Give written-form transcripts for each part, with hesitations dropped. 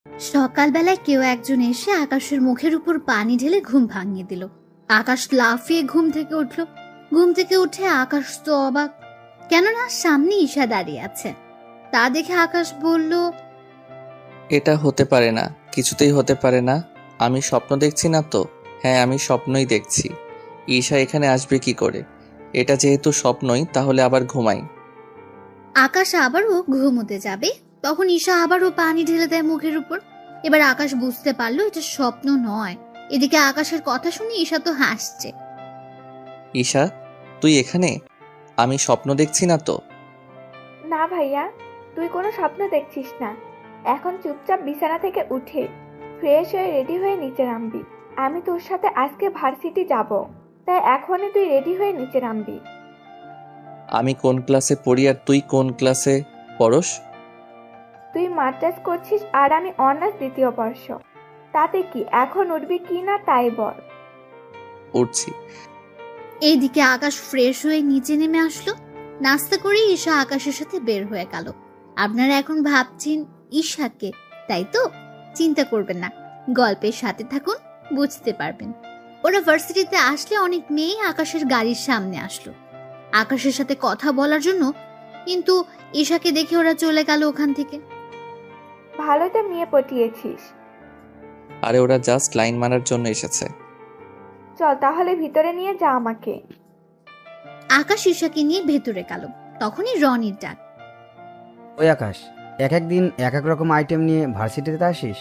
সকালবেলায় কেউ একজন এসে আকাশের মুখের উপর পানি ঢেলে ঘুম ভাঙিয়ে দিল। আকাশ লাফিয়ে ঘুম থেকে উঠল। ঘুম থেকে উঠে আকাশ তো অবাক, কেননা সামনে ঈশা দাঁড়িয়ে আছে। তা দেখে আকাশ বলল, এটা হতে পারে না, কিছুতেই হতে পারে না। আমি স্বপ্ন দেখছি না তো? হ্যাঁ, আমি স্বপ্নই দেখছি। ঈশা এখানে আসবে কি করে? এটা যেহেতু স্বপ্নই, তাহলে আবার ঘুমাই। আকাশ আবারও ঘুমোতে যাবে, তখন ঈশা আবারও পানি ঢেলে দেয় মুখের উপর। এবার আকাশ বুঝতে পারলো এটা স্বপ্ন নয়। এদিকে আকাশের কথা শুনে ঈশা তো হাসছে। ঈশা, তুই এখানে? আমি স্বপ্ন দেখছি না তো? না ভাইয়া, তুই কোনো স্বপ্ন দেখছিস না। এখন চুপচাপ বিছানা থেকে উঠে ফ্রেশ হয়ে রেডি হয়ে নিচে নামবি। আমি তোর সাথে আজকে ভার্সিটি যাব, তাই এখনই তুই রেডি হয়ে নিচে নামবি। আমি কোন ক্লাসে পড়ি আর তুই কোন ক্লাসে পড়স? তুই মাস্টার্স করছিস আর আমি অনার্স দ্বিতীয় বর্ষ। তাতে কি, এখন উঠবি কি না তাই বল। উঠছি। এইদিকে আকাশ ফ্রেশ হয়ে নিচে নেমে আসলো। নাস্তা করে ঈশা আকাশের সাথে বের হয়ে গেল। আপনারা এখন ভাবছেন ঈশাকে, তাই তো? চিন্তা করবেন না, গল্পের সাথে থাকুন, বুঝতে পারবেন। ওরা ভার্সিটিতে আসলে অনেক মেয়ে আকাশের গাড়ির সামনে আসলো আকাশের সাথে কথা বলার জন্য, কিন্তু ঈশাকে দেখে ওরা চলে গেল ওখান থেকে। ভালো তো মেয়ে পটিয়েছিস। আরে ওরা জাস্ট লাইন মারার জন্য এসেছে। চল তাহলে ভিতরে নিয়ে যা আমাকে। আকাশ ঈশাকে নিয়ে ভেতরে গেল। তখনই রনির ডাক। ওই আকাশ, এক এক দিন এক এক রকম আইটেম নিয়ে ভার্সিটিতে আসিস।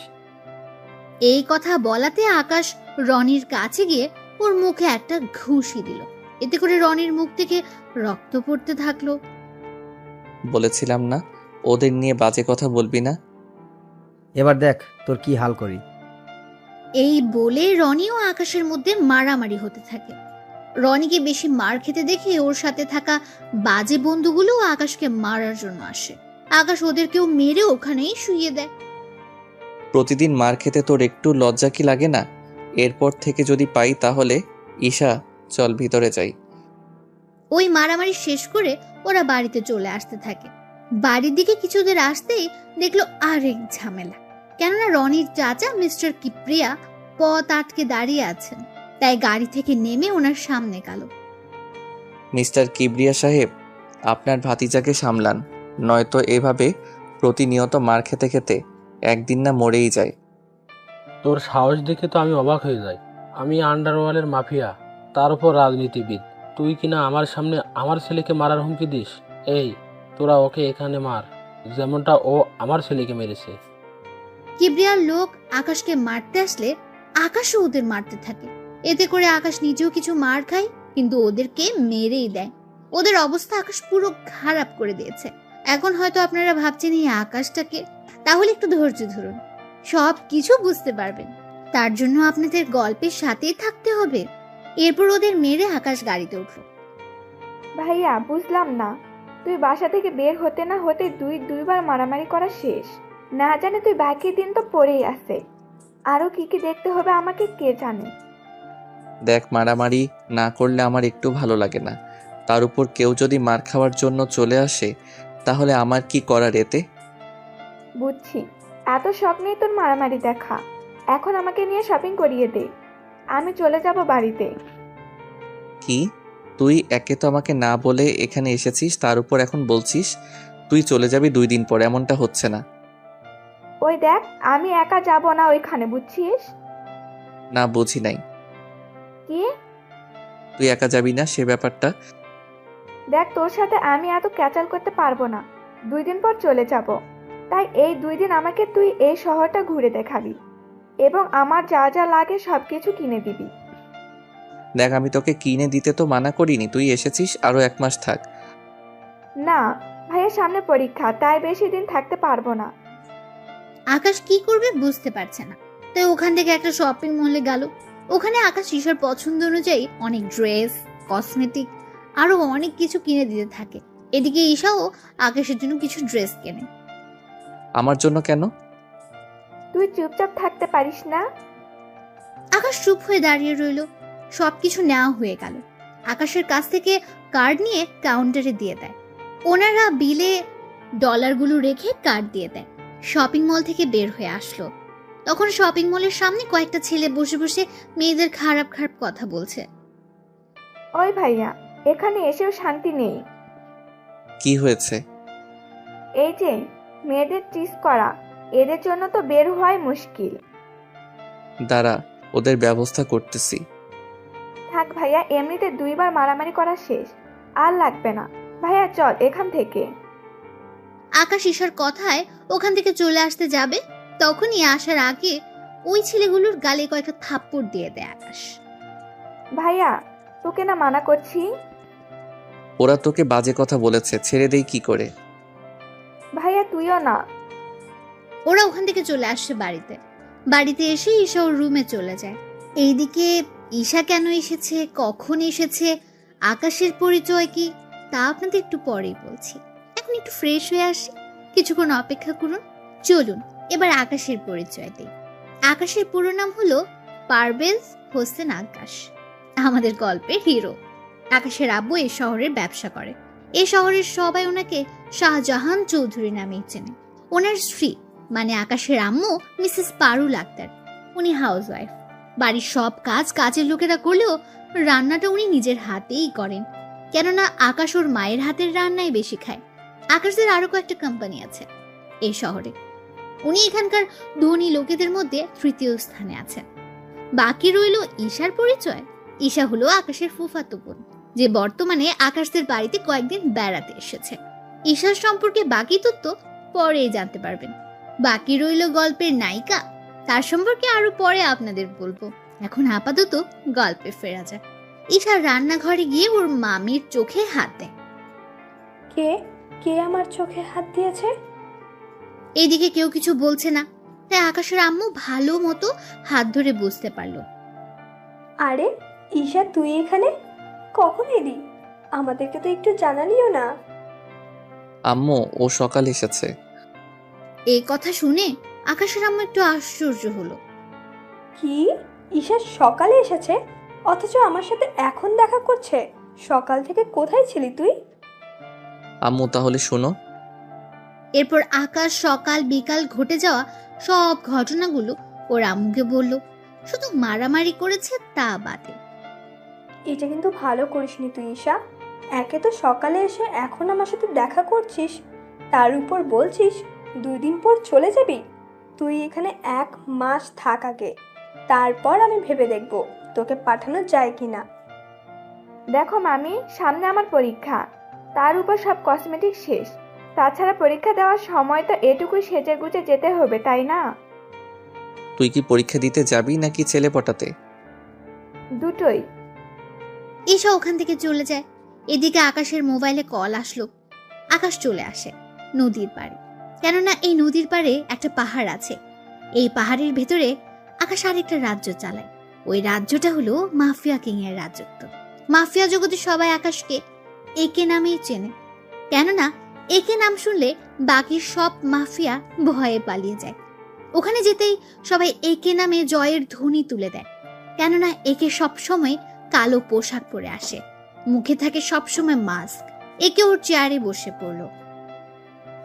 এই কথা বলাতে আকাশ রনির কাছে গিয়ে ওর মুখে একটা ঘুষি দিল। এতে করে রনির মুখ থেকে রক্ত পড়তে থাকলো। বলেছিলাম না ওদের নিয়ে বাজে কথা বলবি না। এবার দেখ তোর কি হাল করি। এই বলে রনি ও আকাশের মধ্যে মারামারি হতে থাকে। রনিকে বেশি মার খেতে দেখে ওর সাথে থাকা বাজে বন্ধুগুলো আকাশকে মারার জন্য আসে। আকাশ ওদেরকেও মেরে ওখানেই শুইয়ে দেয়। প্রতিদিন মার খেতে তোর একটু লজ্জা কি লাগে না? এরপর থেকে যদি পাই তাহলে। ঈশা, চল ভিতরে যাই। ওই মারামারি শেষ করে ওরা বাড়িতে চলে আসতে থাকে। বাড়ির দিকে কিছুদের আসতেই দেখলো আরেক ঝামেলা, কেননা রনির চাচা মিস্টার কিপ্রিয়া পথ আটকে দাঁড়িয়ে আছেন। তাই গাড়ি থেকে নেমে ওনার সামনে গেল। মিস্টার কিবরিয়া সাহেব, আপনার ভাতিজাকে সামলান, নয়তো এভাবে প্রতিনিয়ত মার খেতে খেতে একদিন না মরেই যায়। তোর সাহস দেখে তো আমি অবাক হয়ে যাই। আমি আন্ডারওয়ার্ল্ডের মাফিয়া, তার উপর রাজনীতিবিদ। তুই কিনা আমার সামনে আমার ছেলেকে মারার হুমকি দিস? এই, তোরা ওকে এখানে মার, যেমনটা ও আমার ছেলেকে মেরেছে। কিবরিয়ার লোক আকাশকে মারতে আসলে আকাশও ওদের মারতে থাকে। এতে করে আকাশ নিজেও কিছু মার খায়, কিন্তু ওদেরকে মেরেই দেয়। ওদের অবস্থা আকাশ পুরো খারাপ করে দিয়েছে। এখন হয়তো আপনারা ভাবছেন এই আকাশটাকে, তাহলে একটু ধৈর্য ধরুন, সব কিছু বুঝতে পারবেন। তার জন্য আপনাদের গল্পের সাথেই থাকতে হবে। এরপর ওদের মেরে আকাশ গাড়িতে উঠল। ভাইয়া, বুঝলাম না, তুই বাসা থেকে বের হতে না হতে দুইবার মারামারি করা শেষ। না জানে তুই বাকি দিন তো পড়েই আছে। আরো কি কি দেখতে হবে আমাকে কে জানে। দেখ, মারামারি না করলে আমার একটু ভালো লাগে না। তার উপর কেউ যদি মার খাওয়ার জন্য চলে আসে, তাহলে আমার কি করার এতে? বুঝছি, এত শখ নেই তোর মারামারি দেখা। এখন আমাকে নিয়ে শপিং করিয়ে দে, আমি চলে যাব বাড়িতে। কি? তুই একে তো আমাকে না বলে এখানে এসেছিস, তার উপর এখন বলছিস তুই চলে যাবি 2 দিন পর। এমনটা হচ্ছে না। ওই দেখ, আমি একা যাব না ওইখানে, বুঝছিস? না, বুঝি নাই। কি? তুই একা যাবি না সে ব্যাপারটা। দেখ, তোর সাথে আমি এত ক্যাচাল করতে পারবো না। 2 দিন পর চলে যাব, তাই এই 2 দিন আমাকে তুই এই শহরটা ঘুরে দেখাবি এবং আমার যা যা লাগে সবকিছু কিনে দিবি। দেখ, আমি তোকে কিনে দিতে তো মানা করিনি, তুই এসেছিস, আরো 1 মাস থাক। না ভাইয়া, সামনে পরীক্ষা, তাই বেশি দিন থাকতে পারবো না। আকাশ কি করবে বুঝতে পারছে না, তাই ওখান থেকে একটা শপিং মলে গেল। ওখানে আকাশ ঈশার পছন্দ অনুযায়ী অনেক ড্রেস, কসমেটিক আরো অনেক কিছু কিনে দিতে থাকে। এদিকে ঈশাও আকাশের জন্য কিছু ড্রেস কেনে। আমার জন্য কেন? তুই চুপচাপ থাকতে পারিস না? আকাশ চুপ হয়ে দাঁড়িয়ে রইল। সবকিছু নেওয়া হয়ে গেল। আকাশের কাছ থেকে কার্ড নিয়ে কাউন্টারে দিয়ে দেয়। ওনারা বিলে ডলারগুলো রেখে কার্ড দিয়ে দেয়। শপিং মল থেকে বের হয়ে আসলো। তখন শপিং মলের সামনে কয়েকটা ছেলে বসে বসে মেয়েদের খারাপ খারাপ কথা বলছে। ওই ভাইয়া, এখানে এসেও শান্তি নেই। কি হয়েছে? এই যে মেয়েদের টিস করা, এদের জন্য তো বের হওয়াই মুশকিল। দাঁড়া, ওদের ব্যবস্থা করতেছি। থাক ভাইয়া, এমনিতে 2বার মারামারি করা শেষ, আর লাগবে না। ভাইয়া চল এখান থেকে। আকাশ ঈশার কথায় ওখান থেকে চলে আসতে যাবে, তখনই আসার আগে ওই ছেলেগুলোর গালে কয়েকটা থাপ্পড় দিয়ে দেয় আকাশ। ভাইয়া তোকে না মানা করছি। ওরা তোকে বাজে কথা বলেছে, ছেড়ে দেই কি করে? ভাইয়া তুইও না। ওরা ওখান থেকে চলে আসছে বাড়িতে। বাড়িতে এসে ঈশা ওর রুমে চলে যায়। এইদিকে ঈশা কেন এসেছে, কখন এসেছে, আকাশের পরিচয় কি, তা আপনাদের একটু পরেই বলছি। এখন একটু ফ্রেশ হয়ে আসি, কিছুক্ষণ অপেক্ষা করুন। চলুন এবার আকাশের পরিচয় দিই। আকাশের পুরো নাম হলো পারভেজ হোসেন আকাশ, আমাদের গল্পের হিরো। আকাশের আব্বু এই শহরের ব্যবসা করে। এই শহরের সবাই ওনাকে শাহজাহান চৌধুরী নামেই চেনে। ওনার স্ত্রী মানে আকাশের আম্মু মিসেস পারুল আক্তার, উনি হাউসওয়াইফ। বাড়ির সব কাজ কাজের লোকেরা করলেও রান্নাটা উনি নিজের হাতেই করেন, কেননা আকাশ ওর মায়ের হাতের রান্নাই বেশি খায়। আকাশদের আরো কয়েকটা কোম্পানি আছে এই শহরে। উনি এখানকার ধনী লোকেদের মধ্যে তৃতীয় স্থানে আছেন। বাকি রইল ঈশার পরিচয়। ঈশা হলো আকাশের ফুফাতো বোন, যে বর্তমানে আকাশদের বাড়িতে কয়েকদিন বেড়াতে এসেছে। ঈশার সম্পর্কে বাকি তথ্য পরেই জানতে পারবেন। বাকি রইল গল্পের নায়িকা, তার সম্পর্কে আরো পরে আপনাদের বলবো। এখন আপাতত গল্পে ফেরা যাক। ঈশা রান্নাঘরে গিয়ে ওর মামির চোখে হাত দেয়। কে কে আমার চোখে হাত দিয়েছে? এইদিকে কেউ কিছু বলছে না, তাই আকাশের আম্মু ভালো মতো হাত ধরে বুঝতে পারলো। আরে ঈশা, তুই এখানে কখন এলি? আমাদেরকে তো একটু জানালিও না। আম্মু, ও সকাল এসেছে। এই কথা শুনে আকাশের আম্মু একটু আশ্চর্য হলো। কি, ঈশা সকালে এসেছে, অথচ আমার সাথে এখন দেখা করছে? সকাল থেকে কোথায় ছিলি তুই? আম্মু তাহলে শোনো। এরপর আকাশ সকাল বিকাল ঘটে যাওয়া সব ঘটনাগুলো ওর আম্মুকে বলল। শুধু মারামারি করেছে তা বাদে। এটা কিন্তু ভালো করিসনি তুই ঈশা। একে তো সকালে এসে এখন আমার সাথে দেখা করছিস, তার উপর বলছিস 2 দিন পর চলে যাবি। তুই এখানে 1 মাস থাক আগে, তারপর আমি ভেবে দেখব তোকে পাঠানো যায় কিনা। দেখো মামি, সামনে আমার পরীক্ষা, তার উপর সব কসমেটিক শেষ। তাছাড়া পরীক্ষা দেওয়ার সময় তো এটুকুই সেজে গুজে যেতে হবে, তাই না? তুই কি পরীক্ষা দিতে যাবি নাকি ছেলে পটাতে? দুটোই। ঈশা ওখান থেকে চলে যায়। এদিকে আকাশের মোবাইলে কল আসলো। আকাশ চলে আসে নদীর পাড়ে, কেননা এই নদীর পাড়ে একটা পাহাড় আছে। এই পাহাড়ের ভেতরে আকাশ আরেকটা রাজ্য চালায়। ওই রাজ্যটা হলো মাফিয়া কিং এর রাজত্ব। মাফিয়া জগতে সবাই আকাশকে একে নামেই চেনে, কেননা একে নাম শুনলে বাকি সব মাফিয়া ভয়ে পালিয়ে যায়। ওখানে যেতেই সবাই একে নামে জয়ের ধ্বনি তুলে দেয়, কেননা একে সবসময় কালো পোশাক পরে আসে, মুখে থাকে সবসময় মাস্ক। একে ওর চেয়ারে বসে পড়লো।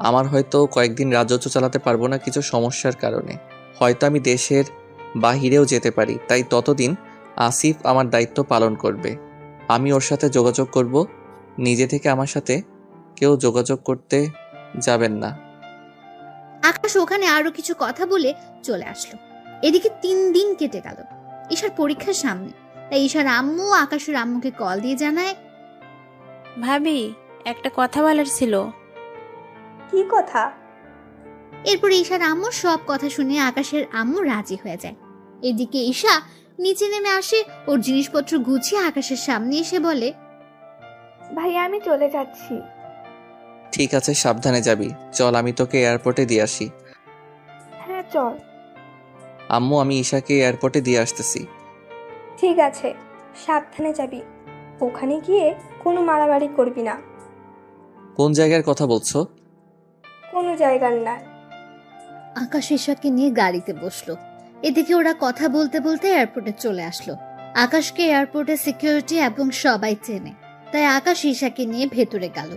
আমার হয়তো কয়েকদিন রাজত্ব চালাতে পারবো না কিছু সমস্যার কারণে, হয়তো আমি দেশের বাহিরেও যেতে পারি, তাই ততদিন আসিফ আমার দায়িত্ব পালন করবে। আমি ওর সাথে যোগাযোগ করব, নিজে থেকে আমার সাথে কেউ যোগাযোগ করতে যাবেন না। আকাশ ওখানে আরো কিছু কথা বলে চলে আসলো। এদিকে 3 দিন কেটে গেল ঈশার পরীক্ষার সামনে। তাই ঈশার আম্মু আকাশের আম্মুকে কল দিয়ে জানায়, ভাবি একটা কথা বলার ছিল। কি কথা? এরপর ঈশার আম্মু সব কথা শুনে আকাশের আম্মু রাজি হয়ে যায়। এদিকে ঈশা নিচে নেমে আসে, ওর জিনিসপত্র গুছিয়ে আকাশের সামনে এসে বলে, ভাইয়া আমি চলে যাচ্ছি। ঠিক আছে, সাবধানে যাবি। চল আমি তোকে এয়ারপোর্টে দিয়ে আসি। হ্যাঁ চল। আম্মু, আমি ঈশাকে এয়ারপোর্টে দিয়ে আসতেছি। ঠিক আছে, সাবধানে যাবি। ওখানে গিয়ে কোনো মারামারি করবি না। কোন জায়গার কথা বলছো? কোনো জায়গার না। আকাশ ঈশাকে নিয়ে গাড়িতে বসলো। এদিকে ওরা কথা বলতে বলতে এয়ারপোর্টে চলে আসলো। আকাশকে এয়ারপোর্টে সিকিউরিটি এবং সবাই চেনে, তাই আকাশ ঈশাকে নিয়ে ভেতরে গেল।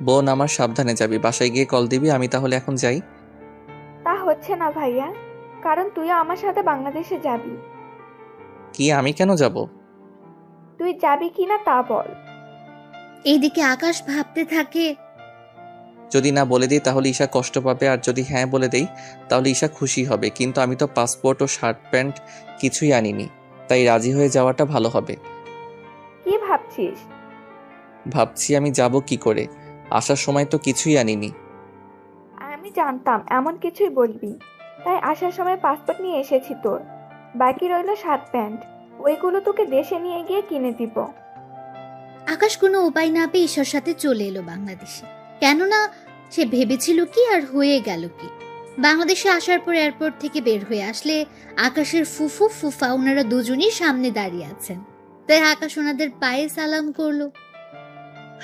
বোন আমার, সাবধানে যাবি, বাসায় গিয়ে কল দিবি। আমি তাহলে এখন যাই। হচ্ছে না ভাইয়া, কারণ তুইও আমার সাথে বাংলাদেশে যাবি। কি আমি কেন যাব? তুই যাবি কিনা তা বল। এইদিকে আকাশ ভাবতে থাকে, যদি না বলে দিই তাহলে ঈশা কষ্ট পাবে, আর যদি হ্যাঁ বলে দেই তাহলে ঈশা খুশি হবে। কিন্তু আমি তো পাসপোর্ট ও শার্ট প্যান্ট কিছুই আনিনি, তাই রাজি হয়ে যাওয়াটা ভালো হবে। কি ভাবছিস? ভাবছি আমি যাব কি করে, আসার সময় তো কিছুই আনিনি। আমি জানতাম এমন কিছুই বলবি, তাই আসার সময় পাসপোর্ট নিয়ে এসেছি তোর। বাকি রইল শার্ট প্যান্ট, ওইগুলো তোকে দেশে নিয়ে গিয়ে কিনে দিব। আকাশ কোনো উপায় না পেয়ে ঈশার সাথে চলে এলো বাংলাদেশে। কেননা সে ভেবেছিল কি আর হয়ে গেল কি। বাংলাদেশে আসার পর এয়ারপোর্ট থেকে বের হয়ে আসলে আকাশের ফুফু ফুফা ওনারা দুজনই সামনে দাঁড়িয়ে আছেন। তাই আকাশ ওনাদের পায়ে সালাম করলো।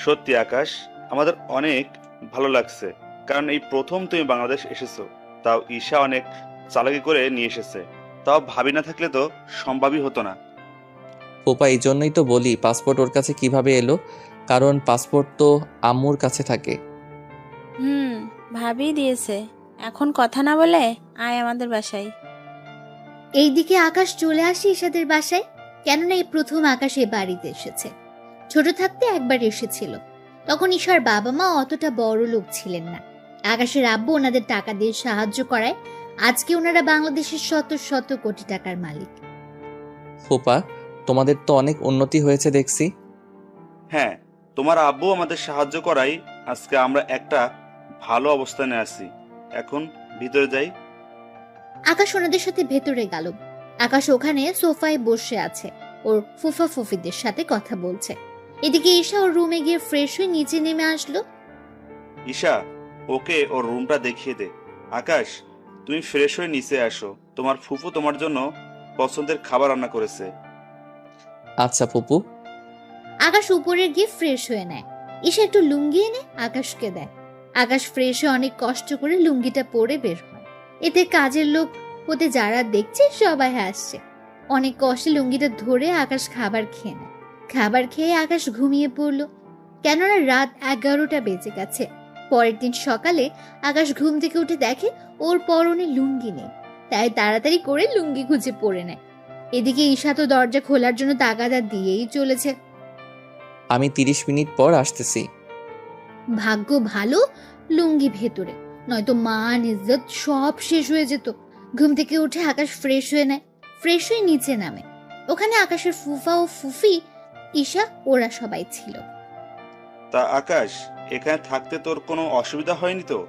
সত্যি আকাশ, আমাদের অনেক ভালো লাগছে, কারণ এই প্রথম তুমি বাংলাদেশ এসেছো, তাও ঈশা অনেক চালাকি করে নিয়ে এসেছে, তাও ভাবি না থাকলে তো সম্ভবই হতো না। পোপা এই জন্যই তো বলি পাসপোর্ট ওর কাছে কিভাবে এলো, কারণ পাসপোর্ট তো আম্মুর কাছে থাকে। ভাবি দিয়েছে। এখন কথা না বলে আয় আমাদের বাসায়। এইদিকে আকাশ চলে আসে ঈশাদের বাসায়। কেননা এই প্রথম আকাশ এ বাড়িতে এসেছে। ছোট থাকতে একবার এসেছিল, তখন ঈশার বাবা মা অতটা বড় লোক ছিলেন না। আকাশের আব্বু ওনাদের টাকা দিয়ে সাহায্য করায় আজকে ওনারা বাংলাদেশের শত শত কোটি টাকার মালিক। পোপা, তোমাদের তো অনেক উন্নতি হয়েছে দেখছি। হ্যাঁ, তোমার আব্বু আমাদের সাহায্য করাই আজকে আমরা একটা ভালো অবস্থানে আছি। এখন ভিতরে যাই। আকাশ ওনাদের সাথে ভেতরে গেল। আকাশ ওখানে সোফায় বসে আছে, ওর ফুফা ফুফিদের সাথে কথা বলছে। এদিকে ঈশা ওর রুমে গিয়ে ফ্রেশ হয়ে নিচে নেমে আসলো। ঈশা, ওকে ওর রুমটা দেখিয়ে দে। আকাশ, তুমি ফ্রেশ হয়ে নিচে আসো, তোমার ফুফু তোমার জন্য পছন্দের খাবার রান্না করেছে। আচ্ছা ফুপু। আকাশ উপরে গিয়ে ফ্রেশ হয়ে নেয়। ঈশা একটু লুঙ্গি এনে আকাশকে দেয়। আকাশ ফ্রেশ হয়ে অনেক কষ্ট করে লুঙ্গিটা পরে বের হয়। এতে কাজের লোক হতে যারা দেখছে সবাই হাসছে। অনেক কষ্টে লুঙ্গিটা ধরে আকাশ খাবার খেয়ে নেয়। খাবার খেয়ে আকাশ ঘুমিয়ে পড়ল। কেননা রাত 11টা বেজে গেছে। পরের দিন সকালে আকাশ ঘুম থেকে উঠে দেখে ওর পরনে লুঙ্গি নেই, তাই তাড়াতাড়ি করে লুঙ্গি খুঁজে পরে নেয়। এদিকে ঈশা তো দরজা খোলার জন্য তাগাদা দিয়েই চলেছে। আমি 30 মিনিট পর আসতেছি। ভাগ্য ভালো লুঙ্গি ভেতরে, নয়তো মান ইজ্জত সব শেষ হয়ে যেত। ঘুম থেকে উঠে আকাশ ফ্রেশ হয়ে নেয়। ফ্রেশ হয়ে নিচে নামে। ওখানে আকাশের ফুফা ও ফুফি, ঈশা ওরা সবাই ছিল। তা আকাশ, এখানে থাকতে তোর কোনো অসুবিধা হয়নি তো?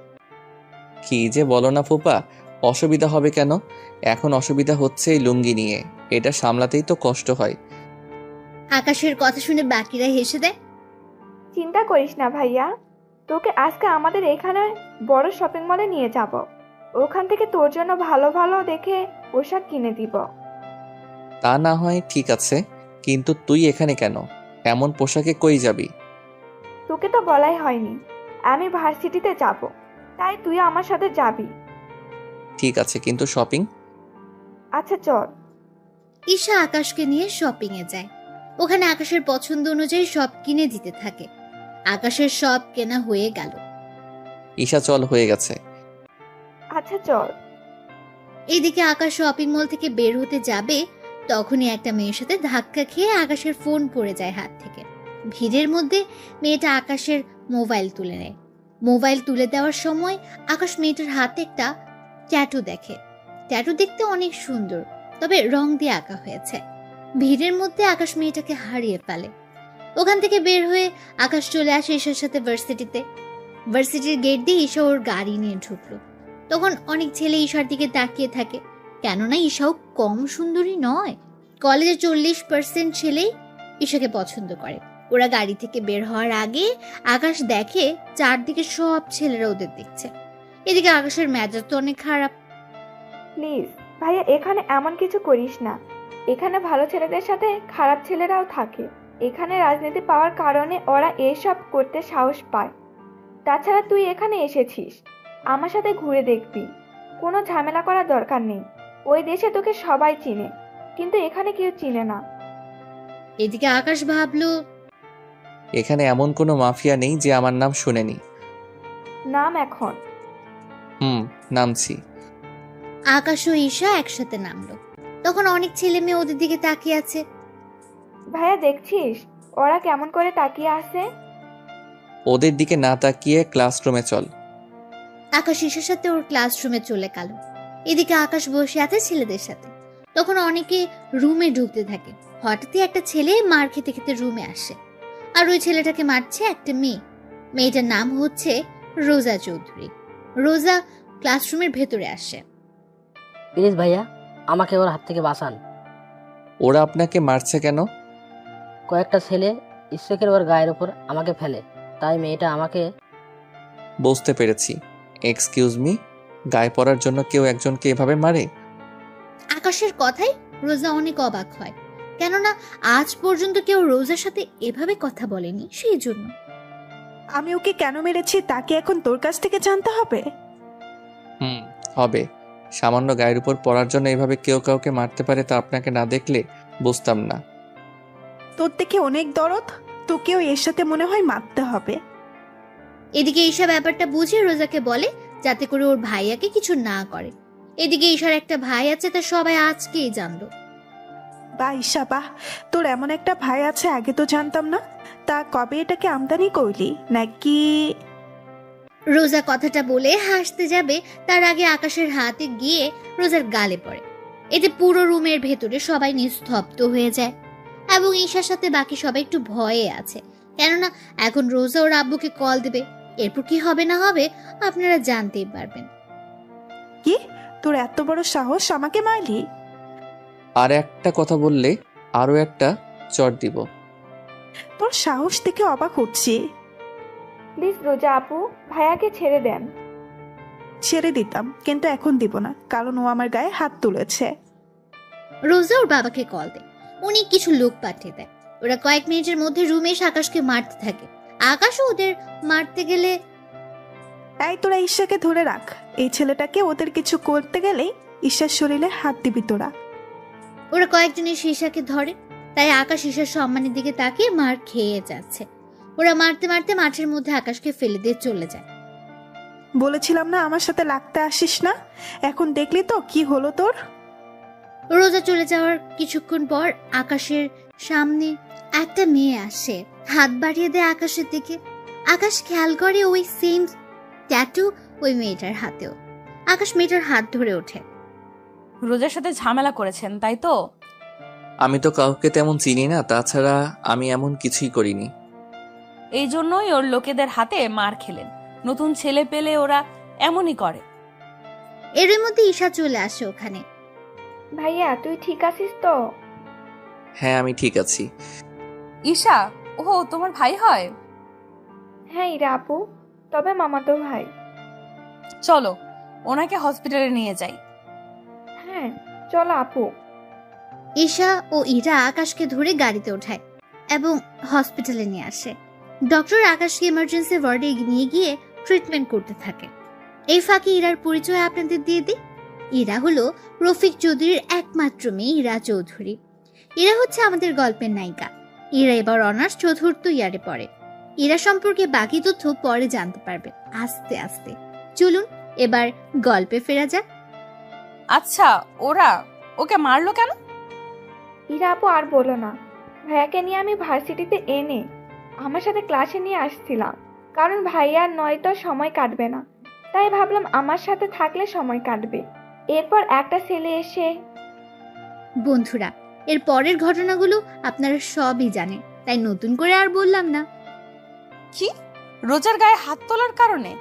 কি যে বলো না ফুপা, অসুবিধা হবে কেন? এখন অসুবিধা হচ্ছে এই লুঙ্গি নিয়ে, এটা সামলাতেই তো কষ্ট হয়। আকাশের কথা শুনে বাকিরা হেসে দেয়। চিন্তা করিস না ভাইয়া, তোকে আজকে আমাদের এখানে বড় শপিং মলে নিয়ে যাব। ওখান থেকে তোর জন্য ভালো ভালো দেখে পোশাক কিনে দিব। তা না হয় ঠিক আছে, কিন্তু তুই এখানে কেন? এমন পোশাকে কই যাবি? তোকে তো বলাই হয়নি, আমি ভার্সিটিতে যাব, তাই তুই আমার সাথে যাবি। ঠিক আছে, কিন্তু শপিং? আচ্ছা চল। ঈশা আকাশকে নিয়ে শপিং এ যায়। ওখানে আকাশের পছন্দ অনুযায়ী সব কিনে দিতে থাকে। আকাশের সব কেনা হয়ে গেল। ঈশা চল, হয়ে গেছে। আচ্ছা চল। এইদিকে আকাশ শপিং মল থেকে বের হতে যাবে, তখনই একটা মেয়ের সাথে ধাক্কা খেয়ে আকাশের ফোন পড়ে যায় হাত থেকে। ভিড়ের মধ্যে মেয়েটা আকাশের মোবাইল তুলে নেয়। মোবাইল তুলে দেওয়ার সময় আকাশ মেয়েটার হাতে একটা ট্যাটু দেখে। ট্যাটু দেখতে অনেক সুন্দর, তবে রং দিয়ে আঁকা হয়েছে। ভিড়ের মধ্যে আকাশ মেয়েটাকে হারিয়ে ফেলে। ওখান থেকে বের হয়ে আকাশ চলে আসে ঈশার সাথে ভার্সিটিতে। ভার্সিটির গেট দিয়ে ঈশা ওর গাড়ি নিয়ে ঢুকলো। তখন অনেক ছেলে ঈশার দিকে তাকিয়ে থাকে, কেননা ঈশাও কম সুন্দরী নয়। কলেজে 40% ছেলেই ঈশাকে পছন্দ করে। ওরা গাড়ি থেকে বের হওয়ার আগে আকাশ দেখে চারদিকে সব ছেলেরা ওদের দেখছে। এদিকে আকাশের মেজাজ তো অনেক খারাপ। প্লিজ ভাইয়া, এখানে এমন কিছু করিস না। এখানে ভালো ছেলেদের সাথে খারাপ ছেলেরাও থাকে। এখানে রাজনীতি পাওয়ার কারণে ওরা এসব করতে সাহস পায়। তাছাড়া তুই এখানে এসেছিস, আমার সাথে ঘুরে দেখবি। কোনো ঝামেলা করার দরকার নেই। ওই দেশে তোকে সবাই চিনে, কিন্তু এখানে কেউ চিনে না। এদিকে আকাশ ভাবলো, এখানে এমন কোনো মাফিয়া নেই যে আমার নাম শুনেনি। নাম এখন। নামছি। আকাশ ও ঈশা একসাথে নামলো। তখন অনেক ছেলে মেয়ে ওদের দিকে তাকিয়ে আছে। ভাইয়া দেখছিস ওরা কেমন করে তাকিয়ে আছে? ওদের দিকে না তাকিয়ে ক্লাসরুমে চল। আকাশ ঈশার সাথে ওর ক্লাসরুমে চলে গেল। এদিকে আকাশ বসে আছে ছেলেদের সাথে। তখন অনেকে রুমে ঢুকতে থাকে। হঠাৎই একটা ছেলে মার খেতে খেতে রুমে আসে, আর ওই ছেলেটাকে মারছে একটা মেয়ে। মেয়েটার নাম হচ্ছে রোজা চৌধুরী। রোজা ক্লাসরুমের ভেতরে আসে। প্লিজ ভাইয়া, আমাকে ওর হাত থেকে বাঁচান। ওরা আপনাকে মারছে কেন? কয়েকটা ছেলে ইচ্ছেকের ওর গায়ের ওপর আমাকে ফেলে, তাই মেয়েটা আমাকে। বুঝতে পেরেছি। এক্সকিউজ মি, গায়ে পড়ার জন্য কেউ একজনকে এভাবে মারে? আকাশের কথায় রোজা অনেক অবাক হয়, কেননা আজ পর্যন্ত কেউ রোজার সাথে এভাবে কথা বলেনি। সেই জন্য আমি ওকে কেন মেরেছি তাকে এখন তোর কাছ থেকে জানতে হবে? হবে। সামান্য গায়ের উপর পড়ার জন্য এভাবে কেউ কাউকে মারতে পারে তা আপনাকে না দেখলে বুঝতাম না। তোর দেখে অনেক দরদ, তোকেও এর সাথে মনে হয় মারতে হবে। এদিকে ঈশা ব্যাপারটা বুঝে রোজাকে বলে যাতে করে ওর ভাইয়াকে কিছু না করে। এদিকে ঈশার একটা ভাই আছে, তা সবাই আজকেই জানলো। বাহ ঈশা বাহ, তোর এমন একটা ভাই আছে আগে তো জানতাম না। তা কবে এটাকে আমদানি করলি নাকি? রোজা কথাটা বলে হাসতে যাবে, তার আগে আকাশের হাতে গিয়ে রোজার গালে পড়ে। এতে পুরো রুমের ভেতরে সবাই নিস্তব্ধ হয়ে যায়, এবং ঈশার সাথে বাকি সবাই একটু ভয়ে আছে, কেননা এখন রোজা ওর আব্বুকে কল দেবে। এরপর কি হবে না হবে আপনারা জানতেই পারবেন। কি, তোর এত বড় সাহস আমাকে মারলি? আর একটা কথা বললে আরো একটা চড় দিব। তোর সাহস দেখে অবাক হচ্ছি। প্লিজ রোজা আপু, ভাইয়াকে ছেড়ে দেন। ছেড়ে দিতাম, কিন্তু এখন দিব না, কারণ ও আমার গায়ে হাত তুলেছে। রোজা ওর বাবাকে কল দেয়। উনি কিছু লোক পাঠিয়ে দেয়। ওরা কয়েক মিনিটের মধ্যে রুমে এসে আকাশকে মারতে থাকে। আকাশও ওদের মারতে গেলে, এই তোরা ঈশাকে ধরে রাখ, এই ছেলেটাকে ওদের কিছু করতে গেলেই ঈশার শরীরে হাত দিবি তোরা। ওরা কয়েকজন এসে ঈশাকে ধরে। তাই আকাশ ঈশার সম্মানের দিকে তাকিয়ে মার খেয়ে যাচ্ছে। ওরা মারতে মারতে মাঠের মধ্যে আকাশকে ফেলে দিয়ে চলে যায়। বলেছিলাম না আমার সাথে লাগতে আসিস না, এখন দেখলি তো কি হলো তোর। রোজা চলে যাওয়ার কিছুক্ষণ পর আকাশের সামনে একটা মেয়ে আসে, হাত বাড়িয়ে দেয় আকাশের দিকে। আকাশ খেয়াল করে ওই সেম ট্যাটু ওই মেয়েটার হাতেও। আকাশ মেয়েটার হাত ধরে ওঠে। রোজার সাথে ঝামেলা করেছেন তাই তো? আমি তো কাউকে তেমন চিনি না, তাছাড়া আমি এমন কিছুই করিনি। এই জন্যই ওর লোকেদের হাতে মার খেলেন। নতুন ছেলে পেলে ওরা এমনই করে। এর মধ্যে ঈশা চলে আসে ওখানে। ভাইয়া তুই ঠিক আছিস তো? হ্যাঁ আমি ঠিক আছি। ঈশা, ও তোমার ভাই হয়? হ্যাঁ ইরা আপু, তবে মামাতো ভাই। চলো ওনাকে হসপিটালে নিয়ে যাই। হ্যাঁ চলো আপু। ঈশা ও ইরা আকাশকে ধরে গাড়িতে ওঠায় এবং হসপিটালে নিয়ে আসে। ডক্টর আকাশকে ইমার্জেন্সি ওয়ার্ডে নিয়ে গিয়ে ট্রিটমেন্ট করতে থাকে। এই ফাঁকে ইরার পরিচয় আপনাদের দিয়ে দিই। ইরা হলো রফিক চৌধুরীর একমাত্র মেয়ে ইরা চৌধুরী। ইরা হচ্ছে আমাদের গল্পের নায়িকা। ইরা এবার অনার্স চতুর্থ ইয়ারে পড়ে। ইরা সম্পর্কে বাকি তথ্য পরে জানতে পারবে আস্তে আস্তে। চলুন এবার গল্পে ফেরা যাক। আচ্ছা, ওরা ওকে মারলো কেন? ইরা আপু আর বলো না, ভাইয়াকে নিয়ে আমি ভার্সিটিতে এনে আমার সাথে ক্লাসে নিয়ে আসছিলাম, কারণ ভাইয়ার নয়তো সময় কাটবে না, তাই ভাবলাম আমার সাথে থাকলে সময় কাটবে। এরপর একটা ছেলে এসে। বন্ধুরা, এর পরের ঘটনাগুলো আপনারা সবই জানেন, তাই নতুন করে আর বললাম না। কি, রোজার গায়ে হাত তোলার কারণে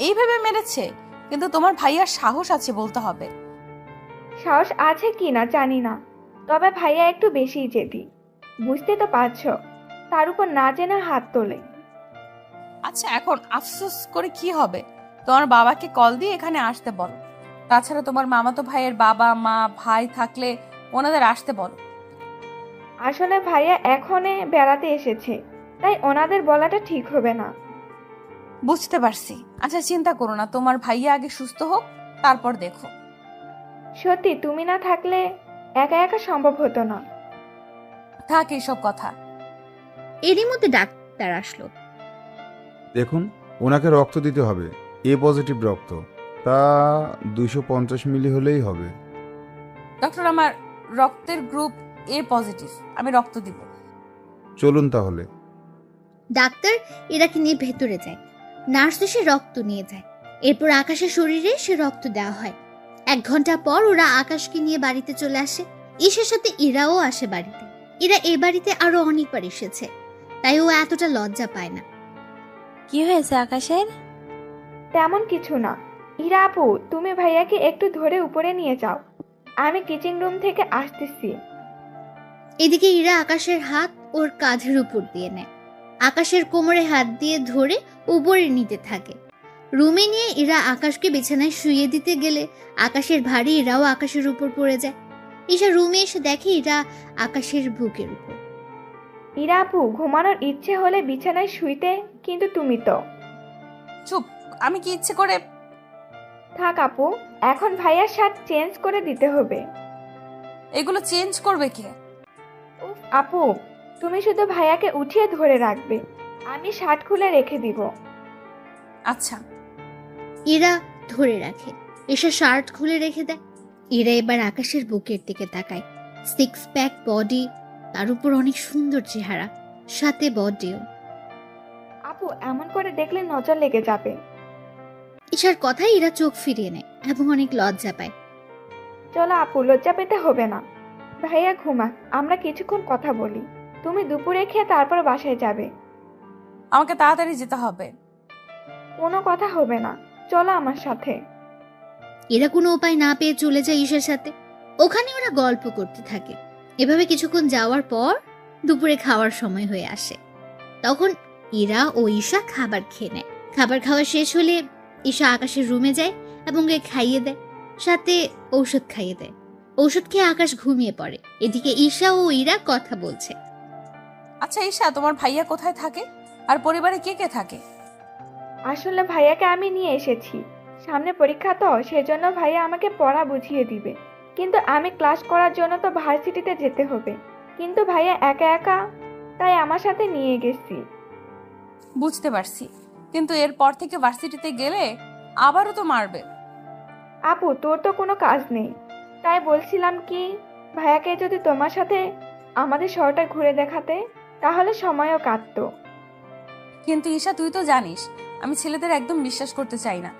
এইভাবে মেরেছে? কিন্তু তোমার ভাইয়ার সাহস আছে বলতে হবে। সাহস আছে কি না জানি না, তবে ভাইয়া একটু বেশিই জেদি, বুঝতে তো পারছো। তার উপর না জেনে হাত তোলে। আচ্ছা, এখন আফসোস করে কি হবে? তোমার বাবাকে কল দিয়ে এখানে আসতে বলো। তাছাড়া তোমার মামাতো ভাইয়ের বাবা মা ভাই থাকলে ওনাদের আসতে বলো। আসলে ভাইয়া এখনে বেড়াতে এসেছে, তাই ওনাদের বলাটা ঠিক হবে না। বুঝতে পারছি। আচ্ছা চিন্তা করো না, তোমার ভাইয়া আগে সুস্থ হোক, তারপর দেখো। সত্যি তুমি না থাকলে একা একা সম্ভব হতো না। থাক এইসব কথা। এরই মধ্যে ডাক্তার আসলো। দেখুন, ওনাকে রক্ত দিতে হবে, এ পজিটিভ রক্ত। তা 250 মিলি হলেই হবে। ডক্টর, আমার রক্তের গ্রুপ এ পজিটিভ, আমি রক্ত দিব। চলুন তাহলে। ডাক্তার ইরাকে নিয়ে ভেতরে যায়। নার্স এসে রক্ত নিয়ে যায়। এরপর আকাশের শরীরে সে রক্ত দেওয়া হয়। 1 ঘন্টা পর ওরা আকাশকে নিয়ে বাড়িতে চলে আসে। ঈশার সাথে ইরাও আসে বাড়িতে। ইরা এ বাড়িতে আরো অনেকবার এসেছে, তাই ও এতটা লজ্জা পায় না। কি হয়েছে আকাশের? তেমন কিছু না। ইরা আপু, তুমি ভাইয়াকে একটু ধরে উপরে নিয়ে যাও, আমি কিচেন রুম থেকে আসতেছি। এদিকে ইরা আকাশের হাত ওর কাঁধের উপর দিয়ে নেয়। আকাশের কোমরে হাত দিয়ে ধরে উপরে নিতে থাকে। রুমে নিয়ে ইরা আকাশকে বিছানায় শুইয়ে দিতে গেলে আকাশের ভারী ইরাও আকাশের উপর পড়ে যায়। ঈশা রুমে এসে দেখে ইরা আকাশের বুকের উপর। ইরা আপু, ঘুমানোর ইচ্ছে হলে বিছানায় শুইতে, কিন্তু তুমি তো। চুপ, আমি কি ইচ্ছে করে? থাক আপু, এখন ভাইয়ার শার্ট চেঞ্জ করে দিতে হবে। এগুলো চেঞ্জ করবে কে? উফ আপু, তুমি শুধু ভাইয়াকে উঠিয়ে ধরে রাখবে, আমি শার্ট খুলে রেখে দিব। আচ্ছা। ইরা ধরে রাখে। ঈশা শার্ট খুলে রেখে দেয়। ইরা এবার আকাশের বুকের দিকে তাকায়। 6 প্যাক বডি, তার উপর অনেক সুন্দর চেহারা, সাথে বডিও। আপু, এমন করে দেখলে নজর লেগে যাবে। ঈশার কথায় ইরা চোখ ফিরিয়ে নেয় এবং অনেক লজ্জা পায়। চলো আপু, লজ্জা পেতে হবে না। ভাইয়া ঘুমাক, আমরা কিছুক্ষণ কথা বলি। তুমি দুপুরে খেয়ে তারপর বাসায় যাবে। আমাকে তাড়াতাড়ি যেতে হবে। কোনো কথা হবে না, চলো আমার সাথে। এরা কোনো উপায় না পেয়ে চলে যায় ঈশার সাথে। ওখানে ওরা গল্প করতে থাকে। এভাবে কিছুক্ষণ যাওয়ার পর দুপুরে খাওয়ার সময় হয়ে আসে। তখন ইরা ও ঈশা খাবার খেয়ে নেয়। খাবার খাওয়া শেষ হলে ঈশা আকাশের রুমে যায় এবং ওকে খাইয়ে দেয়, সাথে ঔষধ খাইয়ে দেয়। ঔষধ খেয়ে আকাশ ঘুমিয়ে পড়ে। এদিকে ঈশা ও ইরা কথা বলছে। আচ্ছা ঈশা, তোমার ভাইয়া কোথায় থাকে আর পরিবারে কে কে থাকে? আসলে ভাইয়াকে আমি নিয়ে এসেছি, সামনে পরীক্ষা তো, সেজন্য ভাইয়া আমাকে পড়া বুঝিয়ে দিবে। কিন্তু আমি ক্লাস করার জন্য তো ভার্সিটিতে যেতে হবে, কিন্তু ভাইয়া একা একা, তাই আমার সাথে নিয়ে গেছি। বুঝতে পারছি, কিন্তু এরপর থেকে ভার্সিটিতে গেলে আবারও তো মারবে। আপু, তোর তো কোনো কাজ নেই, তাই বলছিলাম কি, ভাইয়াকে যদি তোমার সাথে আমাদের শহরটা ঘুরে দেখাতে, তাহলে সময়ও কাটতো। কিন্তু ঈশা, তুই তো জানিস আমি ছেলেদের একদম বিশ্বাস করতে চাই না।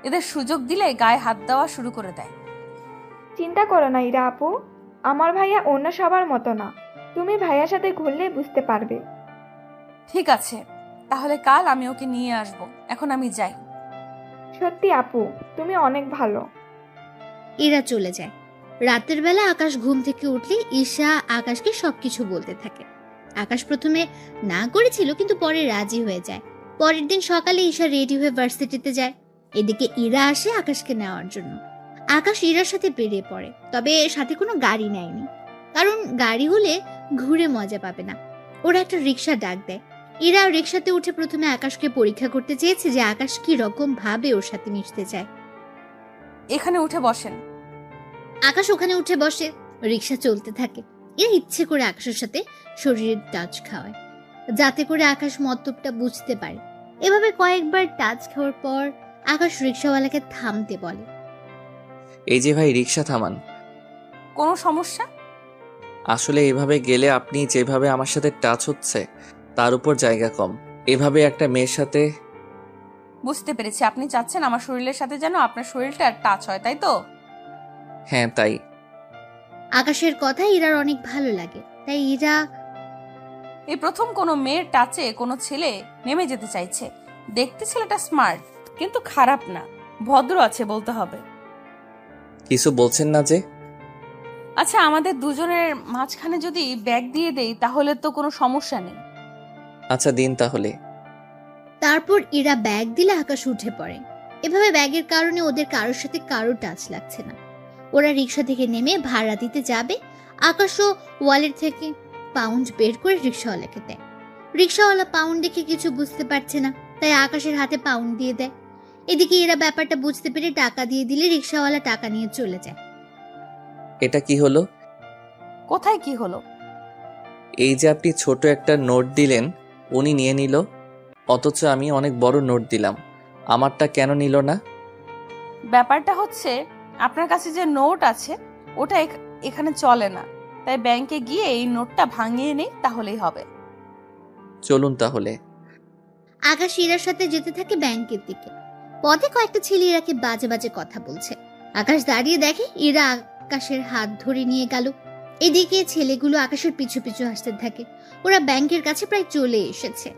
এদের সুযোগ দিলে গায়ে হাত দেওয়া শুরু করে দেয়। চিন্তা করো না ইরা আপু, আমার ভাইয়া অন্য সবার মতো না। তুমি ভাইয়ার সাথে ঘুরলে বুঝতে পারবে। ঠিক আছে, তাহলে কাল আমি ওকে নিয়ে আসব। এখন আমি যাই। সত্যি আপু, তুমি অনেক ভালো। এরা চলে যায়। রাতের বেলা আকাশ ঘুম থেকে উঠলে ঈশা আকাশকে সবকিছু বলতে থাকে। আকাশ প্রথমে না করেছিল, কিন্তু পরে রাজি হয়ে যায়। পরের দিন সকালে ঈশা রেডি হয়ে ভার্সিটিতে যায়। এদিকে ইরা আসে আকাশকে নেওয়ার জন্য। আকাশ ইরার সাথে বেরিয়ে পড়ে, তবে সাথে কোনো গাড়ি নেয়নি, কারণ গাড়ি হলে ঘুরে মজা পাবে না। ওরা একটা রিক্সা ডাক দেয়। ইরা রিক্সাতে উঠে প্রথমে আকাশকে পরীক্ষা করতে চেয়েছে যে আকাশ কি রকম ভাবে ওর সাথে মিশতে চায়। এখানে উঠে বসেন। আকাশ ওখানে উঠে বসে। রিক্সা চলতে থাকে। এরা ইচ্ছে করে আকাশের সাথে শরীরের টাচ খাওয়ায়, যাতে করে আকাশ মতলবটা বুঝতে পারে। এভাবে কয়েকবার টাচ খাওয়ার পর আকাশ রিক্সাওয়ালাকে থামতে বলে। এই যে ভাই, রিক্সা থামান। কোনো সমস্যা? আসলে এভাবে গেলে আপনি যেভাবে আমার সাথে টাচ হচ্ছে তার উপর জায়গা কম। এভাবে একটা মেয়ের সাথে। বুঝতে পেরেছি, আপনি চাচ্ছেন আমার শরীরের সাথে যেন আপনার শরীরটা টাচ হয়, তাই তো? হ্যাঁ, তাই। আকাশের কথা ইরার অনেক ভালো লাগে, তাই ইরা এই প্রথম কোনো মেয়ের টাচে কোনো ছেলে নেমে যেতে চাইছে। দেখতে ছেলেটা স্মার্ট, কিন্তু খারাপ না, ভদ্র আছে বলতে হবে। কিছু বলছেন না যে? আচ্ছা, আমাদের দুজনের মাঝখানে যদি ব্যাগ দিয়ে দেই তাহলে তো কোনো সমস্যা নেই। আচ্ছা, দিন তাহলে। তারপর ইরা ব্যাগ দিলে আকাশ উঠে পড়ে। এভাবে ব্যাগের কারণে ওদের কারোর সাথে কারো টাচ লাগছে না। ওরা রিক্সা থেকে নেমে ভাড়া দিতে যাবে। আকাশও ওয়ালেট থেকে পাউন্ড বের করে রিক্সাওয়ালাকে দেয়। রিক্সাওয়ালা পাউন্ড দেখে কিছু বুঝতে পারছে না, তাই আকাশের হাতে পাউন্ড দিয়ে দেয়। এদিকে এরা ব্যাপারটা বুঝতে পেরে টাকা দিয়ে দিলে রিক্সাওয়ালা টাকা নিয়ে চলে যায়। এটা কি হলো? কোথায় কি হলো? এই যে আপনি ছোট একটা নোট দিলেন, উনি নিয়ে নিল, অথচ আমি অনেক বড় নোট দিলাম, আমারটা কেন নিল না? ব্যাপারটা হচ্ছে আপনার কাছে যে নোট আছে ওটা এখানে চলে না, তাই ব্যাংকে গিয়ে এই নোটটা ভাঙিয়ে নেই, তাহলেই হবে। চলুন তাহলে। আকাশ ইরার সাথে যেতে থাকে ব্যাংকের দিকে। পথে কয়েকটা ছেলে ইরাকে বাজে বাজে কথা বলছে। আকাশ দাঁড়িয়ে দেখে ইরা আকাশের হাত ধরে নিয়ে গেল। এদিকে ছেলেগুলো আকাশের পিছু পিছু আসতে থাকে। ওরা ব্যাংকের কাছে প্রায় চলে এসেছে।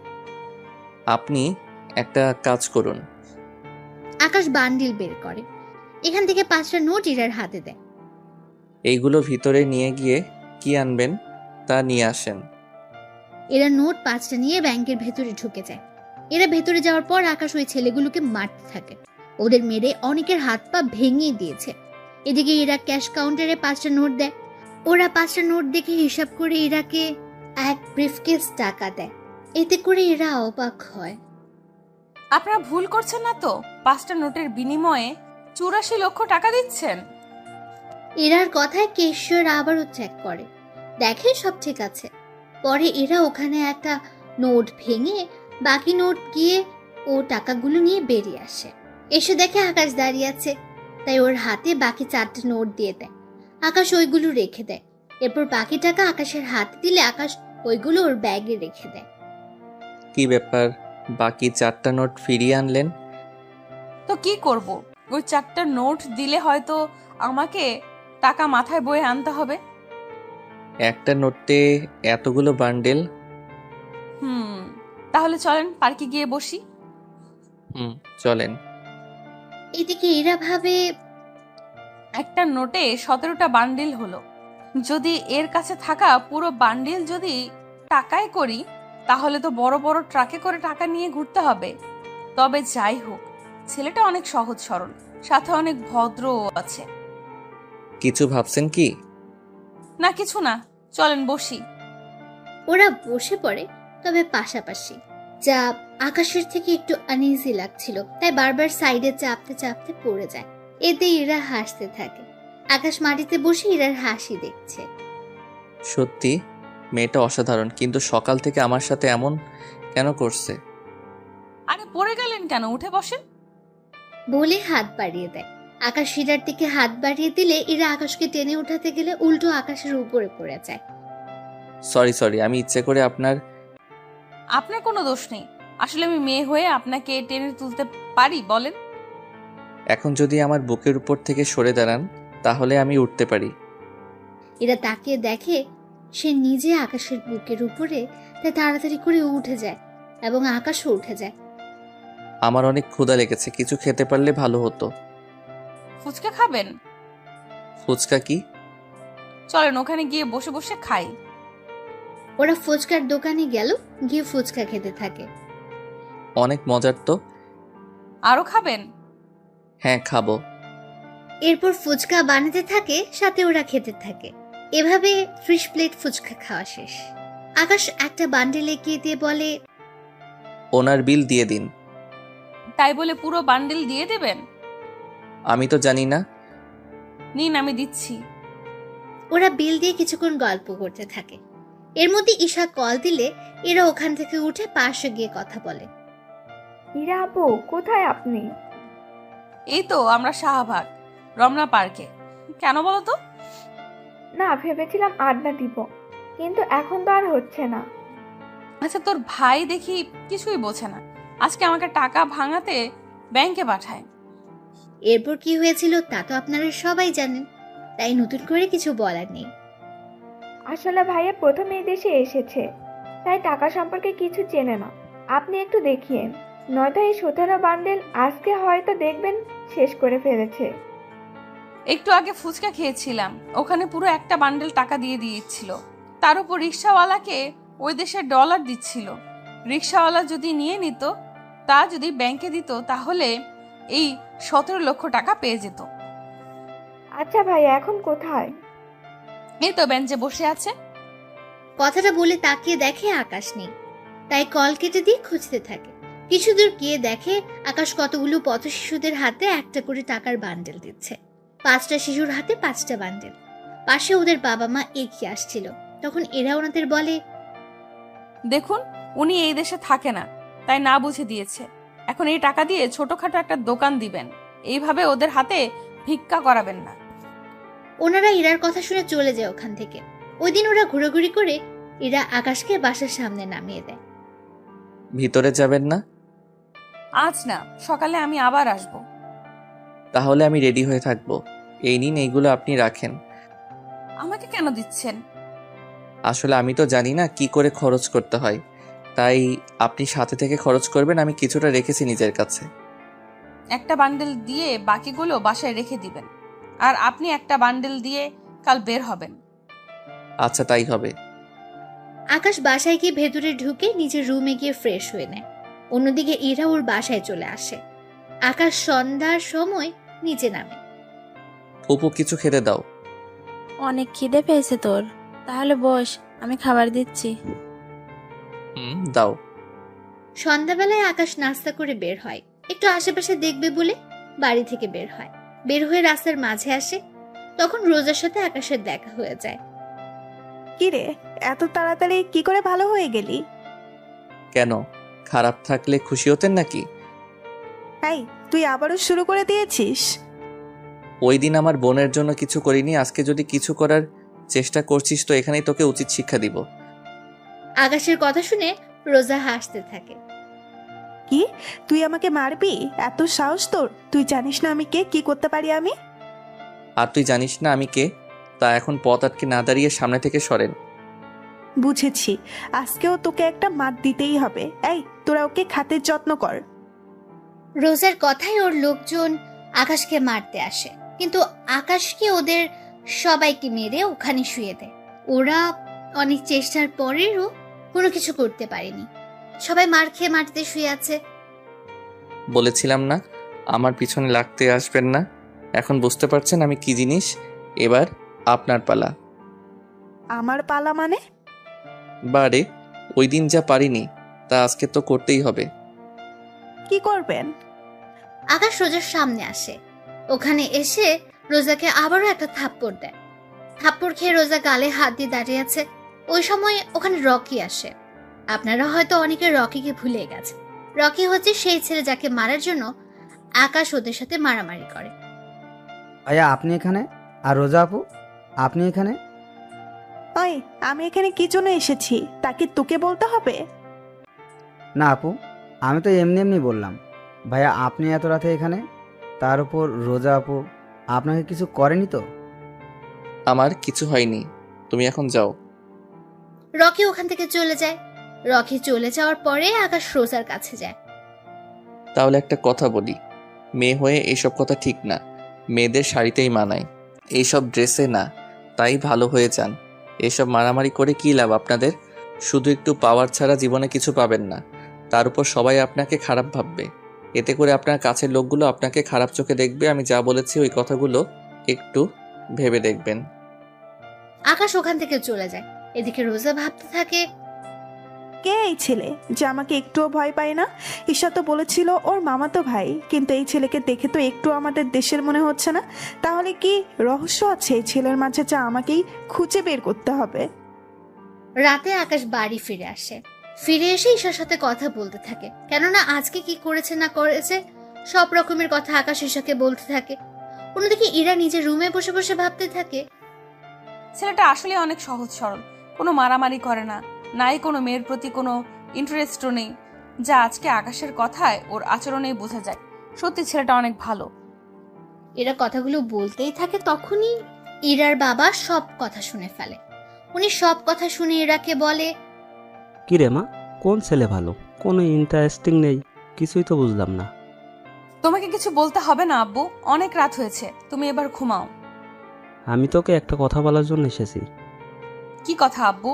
আপনি একটা কাজ করুন। আকাশ বান্ডিল বের করে, এখান থেকে 5টা নোট ইরার হাতে দেয়। এইগুলো ভিতরে নিয়ে গিয়ে কি আনবেন তা নিয়ে আসেন। এরা নোট 5টা নিয়ে ব্যাংকের ভেতরে ঢুকে যায়। এরা ভেতরে যাওয়ার পর আকাশ ওই ছেলেগুলোকে মারতে থাকে। ওদের মেরে অনেকের হাত পা ভেঙে দিয়েছে। এদিকে এরা ক্যাশ কাউন্টারে 5টা নোট দেয়। ওরা 5টা নোট দেখে হিসাব করে ইরাকে এক ব্রিফকেস টাকা দেয়। এতে করে এরা অবাক হয়। আপনারা ভুল করছেন না তো? 5টা নোটের বিনিময়ে 84 লক্ষ টাকা দিচ্ছেন। এরার কথায় কেশর আবারও চেক করে, দেখে সব ঠিক আছে। পরে এরা ওখানে একটা নোট ভেঙে বাকি নোট গিয়ে ও টাকাগুলো নিয়ে বেরিয়ে আসে। এসে দেখে আকাশ দাঁড়িয়ে আছে, তাই ওর হাতে বাকি 4টা নোট দিয়ে দেয়। আকাশ ওইগুলো রেখে দেয়। এরপর বাকি টাকা আকাশের হাতে দিলে আকাশ ওইগুলো ওর ব্যাগে রেখে দেয়। কি ব্যাপার, বাকি 4টা নোট ফিরিয়ে আনলেন? তো কি করব? ওই 4টা নোট দিলে হয়তো আমাকে টাকা মাথায় বয়ে আনতে হবে। একটা নোটে এতগুলো বান্ডেল? তাহলে চলেন পার্কে গিয়ে বসি। চলেন। এদিকে এরা ভাবে একটা নোটে 17টা বান্ডিল হলো। যদি এর কাছে থাকা পুরো বান্ডিল যদি টাকায় করি, তাহলে তো বড় বড় ট্রাকে করে টাকা নিয়ে ঘুরতে হবে। তবে যাই হোক, ছেলেটা অনেক সহজ সরল, সাথে অনেক ভদ্রও আছে। কিছু ভাবছেন কি? না, কিছু না, চলেন বসি। ওরা বসে পড়ে, তবে পাশাপাশি। যা আকাশের থেকে একটু আনইজি লাগছিল, তাই বারবার সাইডে চাপতে চাপতে পড়ে যায়। এতে ইরা হাসতে থাকে। আকাশ মাটিতে বসে ইরার হাসি দেখছে। সত্যি মেয়েটা অসাধারণ, কিন্তু সকাল থেকে আমার সাথে এমন কেন করছে? আরে পড়ে গেলেন কেন? উঠে বসেন বলে হাত বাড়িয়ে দেয়। আকাশ ইরার দিকে হাত বাড়িয়ে দিলে ইরা আকাশকে টেনে উঠাতে গেলে উল্টো আকাশের উপরে পড়ে যায়। সরি, আমি ইচ্ছে করে আপনার কোনো দোষ নেই। আসলে আমি মেয়ে হয়ে আপনাকে টেনে তুলতে পারি বলেন? এখন যদি আমার বুকের উপর থেকে সরে দাঁড়ান তাহলে আমি উঠতে পারি। এরা তাকিয়ে দেখে সে নিজে আকাশের বুকের উপরে, তাই তাড়াতাড়ি করে উঠে যায় এবং আকাশও উঠে যায়। আমার অনেক ক্ষুধা লেগেছে, কিছু খেতে পারলে ভালো হতো। ফুচকা খাবেন? ফুচকা কি? চলেন ওখানে গিয়ে বসে বসে খাই। ওরা ফুচকার দোকানে গেল, গিয়ে ফুচকা খেতে থাকে। অনেক মজার তো। আরো খাবেন? হ্যাঁ, খাবো। এরপর ফুচকা বানাতে থাকে, সাথে ওরা খেতে থাকে। এভাবে 30 প্লেট ফুচকা খাওয়া শেষ। আকাশ একটা বান্ডেল এগিয়ে দিয়ে বলে, ওনার বিল দিয়ে দিন। তাই বলে পুরো বান্ডেল দিয়ে দেবেন? আমি তো জানি না। নিন, আমি দিচ্ছি। ওরা বিল দিয়ে কিছুক্ষণ গল্প করতে থাকে। এর মধ্যে ঈশা কল দিলে এরা ওখান থেকে উঠে পাশে গিয়ে কথা বলে। ইরা আপু, কোথায় আপনি? এই তো আমরা শাহবাগ রমনা পার্কে। কেন বলো তো? না, ভেবেছিলাম আড্ডা দিব, কিন্তু এখন তো আর হচ্ছে না। আচ্ছা, তোর ভাই দেখি কিছুই বোঝে না। আজকে আমাকে টাকা ভাঙাতে ব্যাংকে পাঠায়। এরপর কি হয়েছিল তা তো আপনারা সবাই জানেন, তাই নতুন করে কিছু বলার নেই। আসলে ভাইয়া প্রথম এই দেশে এসেছে, তাই টাকা সম্পর্কে কিছু চেনে না। আপনি একটু দেখিয়েন, নয়তো এই 17 বান্ডেল আজকে হয়তো দেখবেন শেষ করে ফেলেছে। একটু আগে ফুচকা খেয়েছিলাম, ওখানে পুরো একটা বান্ডেল টাকা দিয়ে দিয়েছিল। তার উপর রিক্সাওয়ালাকে ওই দেশের ডলার দিচ্ছিল। রিক্সাওয়ালা যদি নিয়ে নিত, তা যদি ব্যাংকে দিত, তাহলে এই 17 লক্ষ টাকা পেয়ে যেত। আচ্ছা ভাইয়া, এখন কোথায়? এই তো বেঞ্চে বসে আছে। কথাটা বলে তাকিয়ে দেখে আকাশ নেই, তাই কল কেটে দিয়ে খুঁজতে থাকে। কিছু দূর গিয়ে দেখে আকাশ কতগুলো পথ শিশুদের হাতে একটা করে টাকার বান্ডেল দিচ্ছে। 5টা শিশুর হাতে 5টা বান্ডেল। পাশে ওদের বাবা মা এগিয়ে আসছিল। তখন এরা ওনাদের বলে, দেখুন, উনি এই দেশে থাকে না, তাই না বুঝে দিয়েছে। এখন এই টাকা দিয়ে ছোটখাটো একটা দোকান দিবেন। এইভাবে ওদের হাতে ভিক্ষা করাবেন না। ওনারা ইরার কথা শুনে চলে যায় ওখান থেকে। ওই দিন ওরা ঘোরাঘুরি করে ইরা আকাশকে বাসার সামনে নামিয়ে দেয়। ভিতরে যাবেন না? আজ না, সকালে আমি আবার আসব। তাহলে আমি রেডি হয়ে থাকবো। এই নিন, এইগুলো আপনি রাখেন। আমাকে কেন দিচ্ছেন? আসলে আমি তো জানি না কি করে খরচ করতে হয়, তাই আপনি সাথে থেকে খরচ করবেন। আমি কিছুটা রেখেছি নিজের কাছে। একটা বান্ডেল দিয়ে বাকিগুলো বাসায় রেখে দিবেন, আর আপনি একটা বান্ডেল দিয়ে কাল বের হবেন। আচ্ছা, তাই হবে। আকাশ বাসায় গিয়ে ভেতরে ঢুকে নিজের রুমে গিয়ে ফ্রেশ হয়ে নেয়। অন্যদিকে ইরা ওর বাসায় চলে আসে। আকাশ সন্ধ্যার সময় নিচে নামে। অপু, কিছু খেতে দাও। অনেক খিদে পেয়েছে তোর? তাহলে বস, আমি খাবার দিচ্ছি। দাও। সন্ধ্যাবেলায় আকাশ নাস্তা করে বের হয়, একটু আশেপাশে দেখবে বলে বাড়ি থেকে বের হয়। বের হয়ে রাস্তার মাঝে আসে, তখন রোজার সাথে আকাশের দেখা হয়ে যায়। কিরে, এত তাড়াতাড়ি কি করে ভালো হয়ে গেলি? কেন, খারাপ থাকলে খুশি হতেন নাকি? এই, তুই আবারও শুরু করে দিয়েছিস? ওই দিন আমার বোনের জন্য কিছু করিনি, আজকে যদি কিছু করার চেষ্টা করছিস তো এখানেই তোকে উচিত শিক্ষা দিব। আকাশের কথা শুনে রোজা হাসতে থাকে। কি, তুই আমাকে মারবি? এত সাহস তোর? তুই জানিস না আমি কে, কি করতে পারি আমি? আর তুই জানিস না আমি কে? তা এখন পথ আটকে না দাঁড়িয়ে সামনে থেকে সরেন। বুঝেছি, আজকেও তোকে একটা মাত দিতেই হবে। এই, তোরা ওকে খাতের যত্ন কর। রোজার কথায় ওর লোকজন আকাশকে মারতে আসে, কিন্তু আকাশকে ওদের সবাইকে মেরে ওখানে শুয়ে দেয়। ওরা অনেক চেষ্টার পরেও কোনো কিছু করতে পারেনি। সবাই মার খেয়ে মাটিতে শুয়ে আছে। বলেছিলাম না আমার পিছনে লাগতে আসবেন না? এখন বুঝতে পারছেন আমি কি জিনিস? এবার আপনার পালা। আমার পালা মানে? বারে, ওই দিন যা পারিনি তা আজকে তো করতেই হবে। কি করবেন? আকাশ রোজার সামনে আসে। ওখানে এসে রোজাকে আবারও একটা থাপ্পড় দেয়। থাপ্পড় খেয়ে রোজা গালে হাত দিয়ে দাঁড়িয়ে আছে। ওই সময় ওখানে রকি আসে। আপনারা হয়তো অনেকে রকিকে ভুলে গেছে। রকি হচ্ছে সেই ছেলে যাকে মারার জন্য আকাশ ওদের সাথে মারামারি করে। ভাইয়া, আপনি এখানে? আর রোজা আপু, আপনি এখানে? ওই, আমি এখানে কি জন্য এসেছি তা কি তোকে বলতে হবে? না আপু, আমি তো এমনি এমনি বললাম। ভাইয়া, আপনি এত রাতে এখানে? তার উপর রোজা আপু আপনাকে কিছু করেনি তো? আমার কিছু হয়নি, তুমি এখন যাও। রকি ওখান থেকে চলে যায়। রকি চলে যাওয়ার পরে আকাশ রোজার কাছে যায়। তাহলে একটা কথা বলি, মেয়ে হয়ে এইসব কথা ঠিক না। মেয়েদের শাড়িতেই মানায়, এইসব ড্রেসে না। তাই ভালো হয়ে যান। এসব মারামারি করে কি লাভ আপনাদের? শুধু একটু পাওয়ার ছাড়া জীবনে কিছু পাবেন না। তার উপর সবাই আপনাকে খারাপ ভাববে। এতে করে আপনার কাছের লোকগুলো আপনাকে খারাপ চোখে দেখবে। আমি যা বলেছি ওই কথাগুলো একটু ভেবে দেখবেন। আকাশ ওখান থেকে চলে যায়। এদিকে রোজা ভাবতে থাকে, কে এই ছেলে যে আমাকে একটুও ভয় পায় না? ঈশা তো বলেছিল ওর মামাতো ভাই, কিন্তু এই ছেলেকে দেখে তো একটু আমাদের দেশের মনে হচ্ছে না। তাহলে কি রহস্য আছে এই ছেলের মাঝে যা আমাকেই খুঁজে বের করতে হবে? রাতে আকাশ বাড়ি ফিরে আসে। ফিরে এসে ঈশার সাথে কথা বলতে থাকে, কেননা আজকে কি করেছে না করেছে সব রকমের কথা আকাশ ঈশাকে বলতে থাকে। অন্যদিকে ইরা নিজের রুমে বসে বসে ভাবতে থাকে, ছেলেটা আসলে অনেক সহজ সরল, কোনো মারামারি করে না, নাই কোনো মেয়ের প্রতি কোনো ইন্টারেস্টও নেই, যা আজকে আকাশের কথায় ওর আচরণেই বোঝা যায়। সত্যি ছেলেটা অনেক ভালো। এরা কথাগুলো বলতেই থাকে, তখনই ইরার বাবা সব কথা শুনে ফেলে। উনি সব কথা শুনে ইরাকে বলে, কি রে মা, কোন ছেলে ভালো? কোনো ইন্টারেস্টিং নেই, কিছুই তো বুঝলাম না। তোমাকে কিছু বলতে হবে না আব্বু, অনেক রাত হয়েছে, তুমি এবার ঘুমাও। আমি তোকে একটা কথা বলার জন্য এসেছি। কি কথা আব্বু?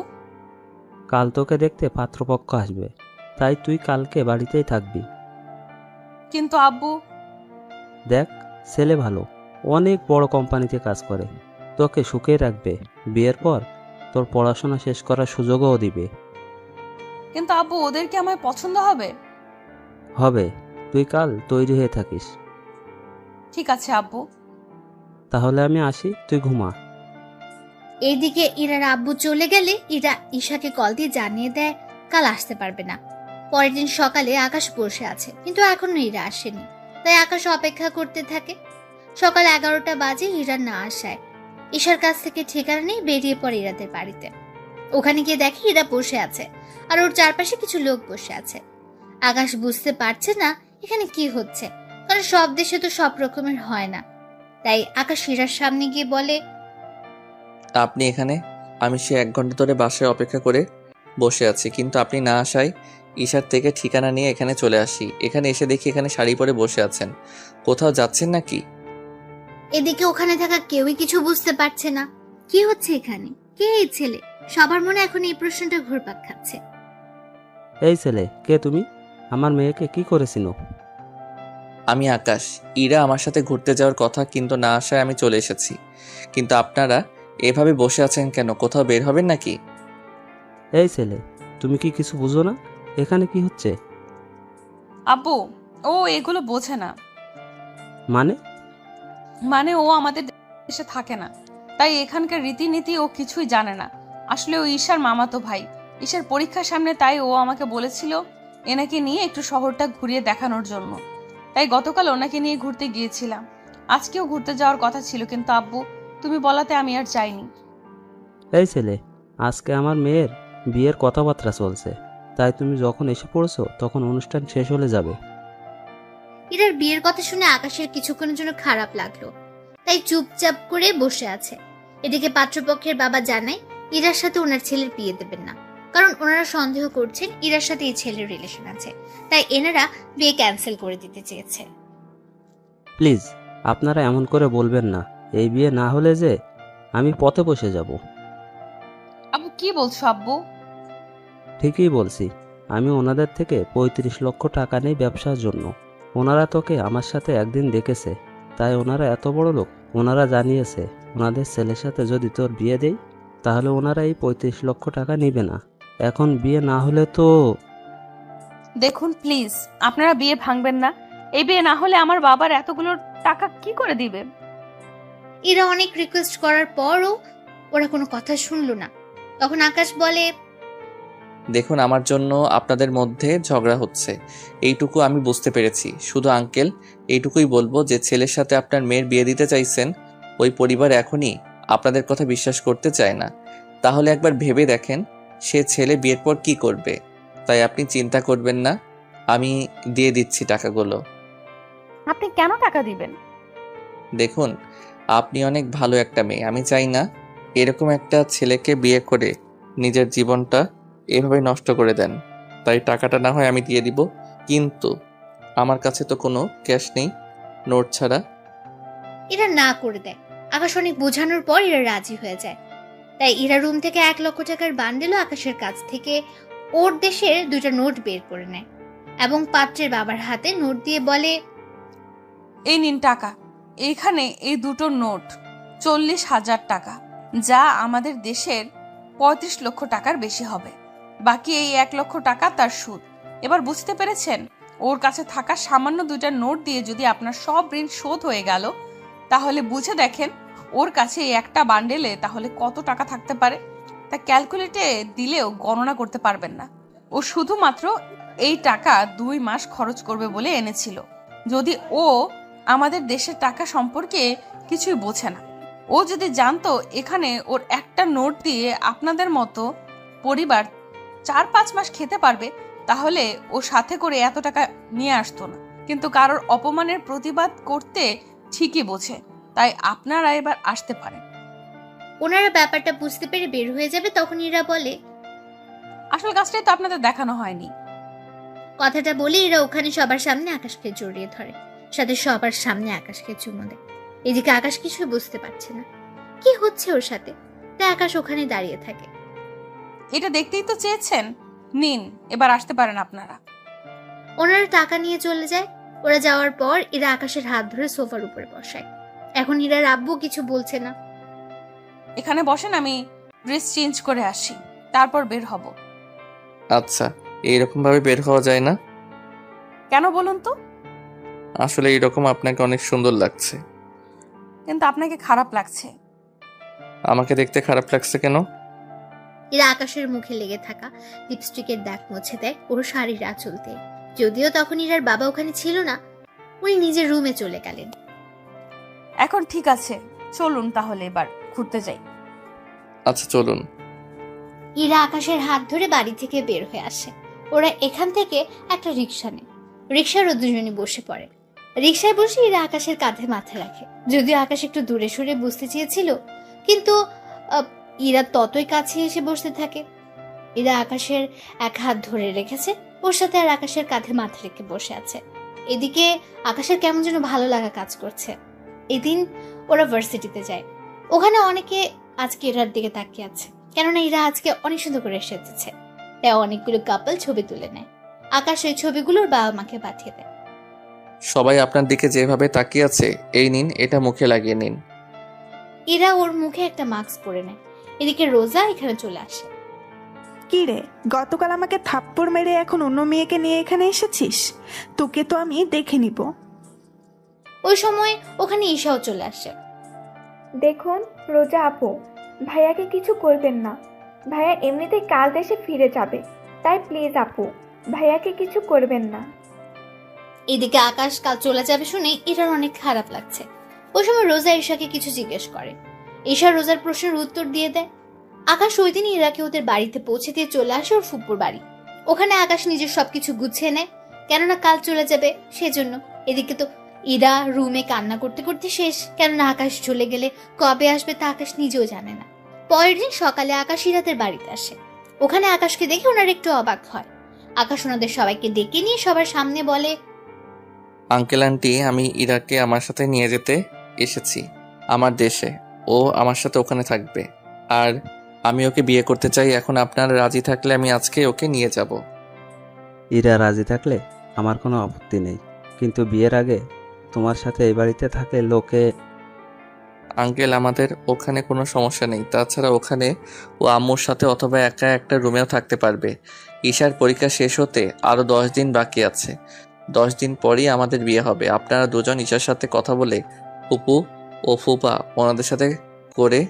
কাল তোকে দেখতে পাত্রপক্ষ আসবে, তাই তুই কালকে বাড়িতেই থাকবি। কিন্তু আব্বু। দেখ, ছেলে ভালো, অনেক বড় কোম্পানিতে কাজ করে, তোকে সুখে রাখবে। বিয়ের পর তোর পড়াশোনা শেষ করার সুযোগও দিবে। কিন্তু আব্বু, ওদের কি আমায় পছন্দ হবে? হবে, তুই কাল তৈরি হয়ে থাকিস। ঠিক আছে আব্বু। তাহলে আমি আসি, তুই ঘুমা। এইদিকে ইরার আব্বু চলে গেলে ইরা ঈশাকে কল দিয়ে জানিয়ে দেয় কাল আসতে পারবে না। পরের দিন সকালে আকাশ বসে আছে, কিন্তু এখনো ইরা আসেনি। তাই আকাশ অপেক্ষা করতে থাকে। সকাল 11টা বাজে ইরা না আসায় ঈশার কাছ থেকে ঠিকানা নিয়ে বেরিয়ে পড়ে ইরাদের বাড়িতে। ওখানে গিয়ে দেখে ইরা বসে আছে আর ওর চারপাশে কিছু লোক বসে আছে। আকাশ বুঝতে পারছে না এখানে কি হচ্ছে, কারণ সব দেশে তো সব রকমের হয় না। তাই আকাশ ইরার সামনে গিয়ে বলে, আপনি এখানে? আমি সে 1 ঘন্টা ধরে বাসায় অপেক্ষা করে বসে আছি, কিন্তু আপনি না আসায় ঈশার থেকে ঠিকানা নিয়ে এখানে চলে আসি। এখানে এসে দেখি এখানে শাড়ি পরে বসে আছেন। কোথাও যাচ্ছেন নাকি? এদিকে ওখানে থাকা কেউই কিছু বুঝতে পারছে না কি হচ্ছে এখানে, কে এই ছেলে। সবার মনে এখন এই প্রশ্নটা ঘুরপাক খাচ্ছে। এই ছেলে, কে তুমি? আমার মেয়েকে কি করেছিল? আমি আকাশ। ইরা আমার সাথে ঘুরতে যাওয়ার কথা, কিন্তু না আসায় আমি চলে এসেছি। কিন্তু আপনারা এভাবে বসে আছেন কেন? কোথাও বের হবেন নাকি? এই ছেলে, তুমি কি কিছু বুঝো না? এখানে কি হচ্ছে? আব্বু, ও এগুলো বোঝে না। মানে ও আমাদের দেশে থাকে না, তাই এখানকার রীতিনীতি ও কিছুই জানে না। আসলে ও ঈশার মামাতো ভাই। ঈশার পরীক্ষার সামনে, তাই ও আমাকে বলেছিল এনাকে নিয়ে একটু শহরটা ঘুরিয়ে দেখানোর জন্য। তাই গতকাল ওনাকে নিয়ে ঘুরতে গিয়েছিলাম। আজকেও ঘুরতে যাওয়ার কথা ছিল, কিন্তু আব্বু তুমি বলাতে আমি আর যাইনি। এই ছেলে, আজকে আমার মেয়ের বিয়ের কথাবার্তা চলছে, তাই তুমি যখন এসে পড়েছো তখন অনুষ্ঠান শেষ হলে যাবে। ইরার বিয়ের কথা শুনে আকাশের কিছুক্ষণের জন্য খারাপ লাগলো, তাই চুপচাপ করে বসে আছে। এদিকে পাত্রপক্ষের বাবা জানায় ইরার সাথে ওনার ছেলের বিয়ে দেবেন না, কারণ ওনারা সন্দেহ করছেন ইরার সাথে এই ছেলের রিলেশন আছে। তাই এনারা বিয়ে ক্যান্সেল করে দিতে চেয়েছে। প্লিজ, আপনারা এমন করে বলবেন না। এই বিয়ে না হলে যে আমি পথে বসে যাব। আব্বু কি বলছো আব্বু? ঠিকই বলছি। আমি ওনাদের থেকে 35 লক্ষ টাকা নেই ব্যবসার জন্য। ওনারা তোকে আমার সাথে একদিন দেখেছে, তাই ওনারা এত বড় লোক। ওনারা জানিয়েছে ওনাদের ছেলের সাথে যদি তোর বিয়ে দেই তাহলে ওনারা এই 35 লক্ষ টাকা নিবে না। এখন বিয়ে না হলে তো... দেখুন প্লিজ, আপনারা বিয়ে ভাঙবেন না। এই বিয়ে না হলে আমার বাবার এতগুলো টাকা কি করে দিবে? এরা অনেক রিকোয়েস্ট করার পরও ওরা কোনো কথা শুনলো না। তখন আকাশ বলে, দেখুন, আমার জন্য আপনাদের মধ্যে ঝগড়া হচ্ছে, এইটুকু আমি বুঝতে পেরেছি। শুধু আঙ্কেল, এইটুকুই বলবো যে ছেলের সাথে আপনার মেয়ের বিয়ে দিতে চাইছেন, ওই পরিবার এখনই আপনাদের কথা বিশ্বাস করতে চায় না। তাহলে একবার ভেবে দেখেন সে ছেলে বিয়ের পর কি করবে। তাই আপনি চিন্তা করবেন না, আমি দিয়ে দিচ্ছি টাকাগুলো। আপনি কেন টাকা দিবেন? দেখুন, আপনি অনেক ভালো একটা মেয়ে। আমি চাই না এরকম একটা ছেলেকে বিয়ে করে নিজের জীবনটা এভাবে নষ্ট করে দেন। তাই টাকাটা না হয় আমি দিয়ে দিব, কিন্তু আমার কাছে তো কোনো ক্যাশ নেই, নোট ছাড়া। এরা না করে দেয়। আকাশ অনেক বোঝানোর পর এরা রাজি হয়ে যায়। তাই এরা রুম থেকে 1 লক্ষ টাকার বান্ডেলও আকাশের কাছ থেকে ওর দেশের 2টা নোট বের করে নেয় এবং পাত্রের বাবার হাতে নোট দিয়ে বলে, এই নিন টাকা। এইখানে এই 2টো নোট 40,000 টাকা, যা আমাদের দেশের 35 লক্ষ টাকার বেশি হবে। বাকি এই 1 লক্ষ টাকা তার সুদ। এবার বুঝতে পেরেছেন? ওর কাছে থাকা সামান্য 2টা নোট দিয়ে যদি আপনার সব ঋণ শোধ হয়ে গেল, তাহলে বুঝে দেখেন ওর কাছে এই একটা বান্ডেলে তাহলে কত টাকা থাকতে পারে। তা ক্যালকুলেটে দিলেও গণনা করতে পারবেন না। ও শুধুমাত্র এই টাকা 2 মাস খরচ করবে বলে এনেছিল। যদি ও আমাদের দেশের টাকা সম্পর্কে কিছুই বোঝে না। ও যদি জানতো এখানে ওর একটা নোট দিয়ে আপনাদের মতো পরিবার 4-5 মাস খেতে পারবে, তাহলে ও সাথে করে এত টাকা নিয়ে আসতো না। কিন্তু কারোর অপমানের প্রতিবাদ করতে ঠিকই বোঝে। তাই আপনারা এবার আসতে পারেন। ওনারা ব্যাপারটা বুঝতে পেরে বের হয়ে যাবে। তখন এরা বলে, আসল কাজটাই তো আপনাদের দেখানো হয়নি। কথাটা বলে এরা ওখানে সবার সামনে আকাশকে জড়িয়ে ধরে, সাথে সবার সামনে আকাশকে চুমু দেয়। এদিকে আকাশ কিছুই বুঝতে পারছে না কি হচ্ছে ওর সাথে, তাই আকাশ ওখানে দাঁড়িয়ে থাকে। এটা দেখতেই তো চেয়েছেন, নিন, এবার আসতে পারেন আপনারা। ওনারা টাকা নিয়ে চলে যায়। ওরা যাওয়ার পর এরা আকাশের হাত ধরে সোফার উপরে বসায়। এখন এরা আব্বু কিছু বলছে না। এখানে বসেন, আমি ড্রেস চেঞ্জ করে আসি, তারপর বের হব। আচ্ছা, এইরকম ভাবে বের হওয়া যায় না। কেন বলুন তো? আসলে এইরকম আপনাকে অনেক সুন্দর লাগছে। কিন্তু আপনাকে খারাপ লাগছে। আমাকে দেখতে খারাপ লাগছে কেন? এরা আকাশের মুখে লেগে থাকা লিপস্টিকের দাগ মুছে দেয় ওর শাড়ির আঁচল দিয়ে। যদিও তখন ইরার বাবা ওখানে ছিল না, উনি নিজের রুমে চলে গেলেন। এখন ঠিক আছে, চলুন তাহলে এবার ঘুরতে যাই। আচ্ছা চলুন। ইরা আকাশের হাত ধরে বাড়ি থেকে বের হয়ে আসে। ওরা এখান থেকে একটা রিক্সা নেয়। রিক্সার দুজনে বসে পড়ে। রিক্সায় বসে ইরা আকাশের কাঁধে মাথা রাখে। যদিও আকাশ একটু দূরে সরে বসতে চেয়েছিল, কিন্তু ইরা ততই কাছে এসে বসতে থাকে। ইরা আকাশের এক হাত ধরে রেখেছে, ওর সাথে আর আকাশের কাঁধে মাথা রেখে বসে আছে। এদিকে আকাশের কেমন যেন ভালো লাগা কাজ করছে। এদিন ওরা ভার্সিটিতে যায়। ওখানে অনেকে আজকে ইরার দিকে তাকিয়ে আছে, কেননা ইরা আজকে অনেক সুন্দর করে সেজেছে। তাই অনেকগুলো কাপল ছবি তুলে নেয়। আকাশ ওই ছবিগুলোর বাবা মাকে পাঠিয়ে দেয়। সবাই আপনার দিকে যেভাবে তাকিয়ে আছে, এই নিন, এটা মুখে লাগিয়ে নিন। ইরা ওর মুখে একটা মাস্ক পরে নেয়। এদিকে রোজা এখানে চলে আসে। কি রে, গতকাল আমাকে থাপ্পড় মেরে এখন অন্য মেয়েকে নিয়ে এখানে এসেছিস? তোকে তো আমি দেখে নিব। ওই সময় ওখানে ঈশাও চলে আসে। দেখুন রোজা আপু, ভাইয়াকে কিছু করবেন না। ভাইয়া এমনিতেই কাল দেশে ফিরে যাবে, তাই প্লিজ আপু ভাইয়াকে কিছু করবেন না। এদিকে আকাশ কাল চলে যাবে শুনে ইরার অনেক খারাপ লাগছে। ওই সময় রোজা ঈশাকে কিছু জিজ্ঞেস করে। ঈশা রোজার প্রশ্নের উত্তর দিয়ে দেয়। আকাশ ওই দিন ইরাকে ওদের বাড়িতে পৌঁছে দিয়ে চলে আসে ওর ফুপুর বাড়ি। ওখানে আকাশ নিজের সবকিছু গুছিয়ে নেয়, কেননা কাল চলে যাবে সেজন্য। এদিকে তো ইরা রুমে কান্না করতে করতে শেষ, কেননা আকাশ চলে গেলে কবে আসবে তা আকাশ নিজেও জানে না। পরের দিন সকালে আকাশ ইরাদের বাড়িতে আসে। ওখানে আকাশকে দেখে ওনার একটু অবাক হয়। আকাশ ওনাদের সবাইকে ডেকে নিয়ে সবার সামনে বলে, আঙ্কেল আন্টি, আমি ইরাকে আমার সাথে নিয়ে যেতে এসেছি আমার দেশে। ও আমার সাথে ওখানে থাকবে, আর আমি ওকে বিয়ে করতে চাই। এখন আপনারা রাজি থাকলে আমি আজকে ওকে নিয়ে যাব। ইরা রাজি থাকলে আমার কোনো আপত্তি নেই, কিন্তু বিয়ের আগে তোমার সাথে এই বাড়িতে থাকলে লোকে। আঙ্কেল, আমাদের ওখানে কোনো সমস্যা নেই। তাছাড়া ওখানে ও আম্মুর সাথে অথবা একা একটা রুমেও থাকতে পারবে। ঈশার পরীক্ষা শেষ হতে আরও 10 দিন বাকি আছে। 10 দিন পরই আমাদের বিয়ে হবে। আপনারা দুজন ঈশার সাথে কথা বলে ফুপু ও ফুপা ওনাদের সাথে করে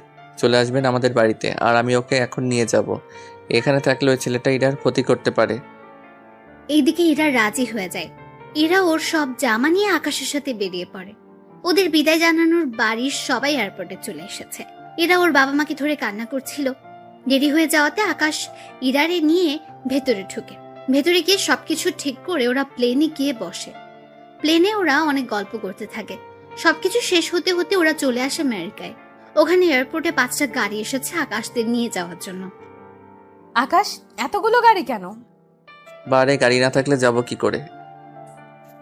চলে আসবেন আমাদের বাড়িতে, আর আমি ওকে এখন নিয়ে যাব। এখানে থাকলে ওই ছেলেটা ইরার ক্ষতি করতে পারে। এইদিকে ইরা রাজি হয়ে যায়। ইরা ওর সব জামা নিয়ে আকাশের সাথে বেরিয়ে পড়ে। ওদের বিদায় জানানোর বাড়ির সবাই এয়ারপোর্টে চলে এসেছে। ইরা ওর বাবা মাকে ধরে কান্না করছিল। দেরি হয়ে যাওয়াতে আকাশ ইরারে নিয়ে ভেতরে ঢুকে। ভেতরে গিয়ে সবকিছু ঠিক করে ওরা প্লেনে গিয়ে বসে। প্লেনে ওরা অনেক গল্প করতে থাকে। সবকিছু শেষ হতে হতে ওরা চলে আসে আমেরিকায়। ওখানে এয়ারপোর্টে 5টা গাড়ি এসেছে আকাশদের নিয়ে যাওয়ার জন্য। আকাশ, এতগুলো গাড়ি কেন? বারে গাড়ি না থাকলে যাব কি করে?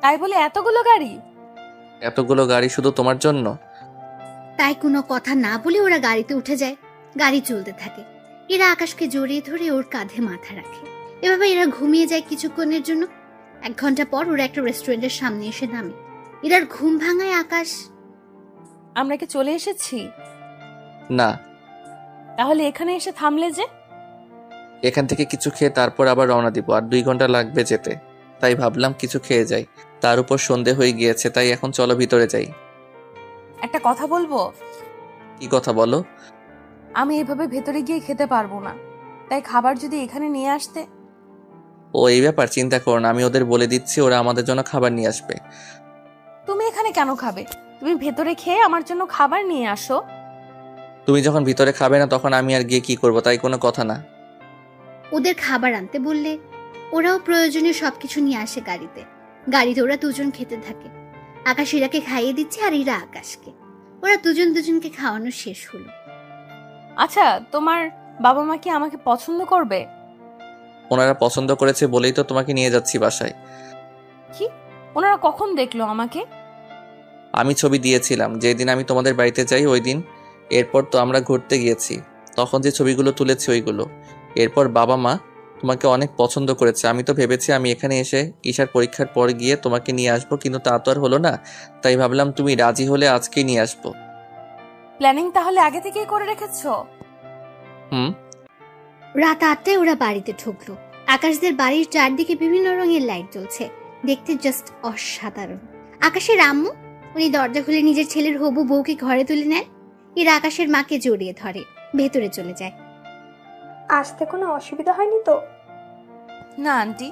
তাই বলে এতগুলো গাড়ি? এতগুলো গাড়ি শুধু তোমার জন্য? তাই কোনো কথা না বলে ওরা গাড়িতে উঠে যায়। গাড়ি চলতে থাকে। এরা আকাশকে জড়িয়ে ধরে ওর কাঁধে মাথা রাখে। এভাবে এরা ঘুমিয়ে যায় কিছুক্ষণের জন্য। 1 ঘন্টা পর ওরা একটা রেস্টুরেন্টের সামনে এসে নামে। এরার ঘুম ভাঙায় আকাশ, আমরা কি চলে এসেছি? না। তাহলে এখানে এসে থামলে যে? এখান থেকে কিছু খেয়ে তারপর আবার রওনা দিব, আর 2 ঘন্টা লাগবে যেতে। তাই ভাবলাম কিছু খেয়ে যাই। তার উপর সন্ধে হয়ে গিয়েছে, তাই এখন চলো ভিতরে যাই। একটা কথা বলবো? কি কথা বলো? আমি এভাবে ভেতরে গিয়ে খেতে পারবো না, তাই খাবার যদি এখানে নিয়ে আসতে। ও এই ব্যাপার, চিন্তা করো না, আমি ওদের বলে দিচ্ছি, ওরা আমাদের জন্য খাবার নিয়ে আসবে। তুমি এখানে কেন খাবে? তুমি ভেতরে খেয়ে আমার জন্য খাবার নিয়ে আসো। তুমি যখন ভিতরে খাবে না তখন আমি আর গিয়ে কি করব? তাই কোনো কথা না। ওদের খাবার আনতে বললে ওরাও প্রয়োজনীয় সবকিছু নিয়ে আসে গাড়িতে। গাড়িতে ওরা দুজন খেতে থাকে। আকাশ ইরাকে খাইয়ে দিচ্ছে আর ইরা আকাশকে। ওরা দুজনকে খাওয়ানো শেষ হলো। আচ্ছা, তোমার বাবা মা কি আমাকে পছন্দ করবে? ওনারা পছন্দ করেছে বলেই তো তোমাকে নিয়ে যাচ্ছি বাসায়। কি? ওনারা কখন দেখলো আমাকে? আমি ছবি দিয়েছিলাম যেদিন আমি তোমাদের বাড়িতে যাই ওই দিন। এরপর তো আমরা ঘুরতে গিয়েছি, তখন যে ছবিগুলো তুলেছি ওইগুলো। এরপর বাবা মা তোমাকে অনেক পছন্দ করেছে। আমি তো ভেবেছি আমি এখানে এসে ঈশার পরীক্ষার পর গিয়ে তোমাকে নিয়ে আসবো, কিন্তু তা তো আর হলো না। তাই ভাবলাম তুমি রাজি হলে আজকেই নিয়ে আসবো। প্ল্যানিং তাহলে আগে থেকেই করে রেখেছো? রাত 8টায় ওরা বাড়িতে ঢুকলো। আকাশদের বাড়ির চারদিকে বিভিন্ন রঙের লাইট জ্বলছে, দেখতে জাস্ট অসাধারণ। আকাশের আম্মু, উনি দরজা খুলে নিজের ছেলের হবু বউকে ঘরে তুলে নেন। এরা আকাশের মাকে জড়িয়ে ধরে ভেতরে চলে যায়। আসতে কোনো অসুবিধা হয়নি তো? না আন্টি,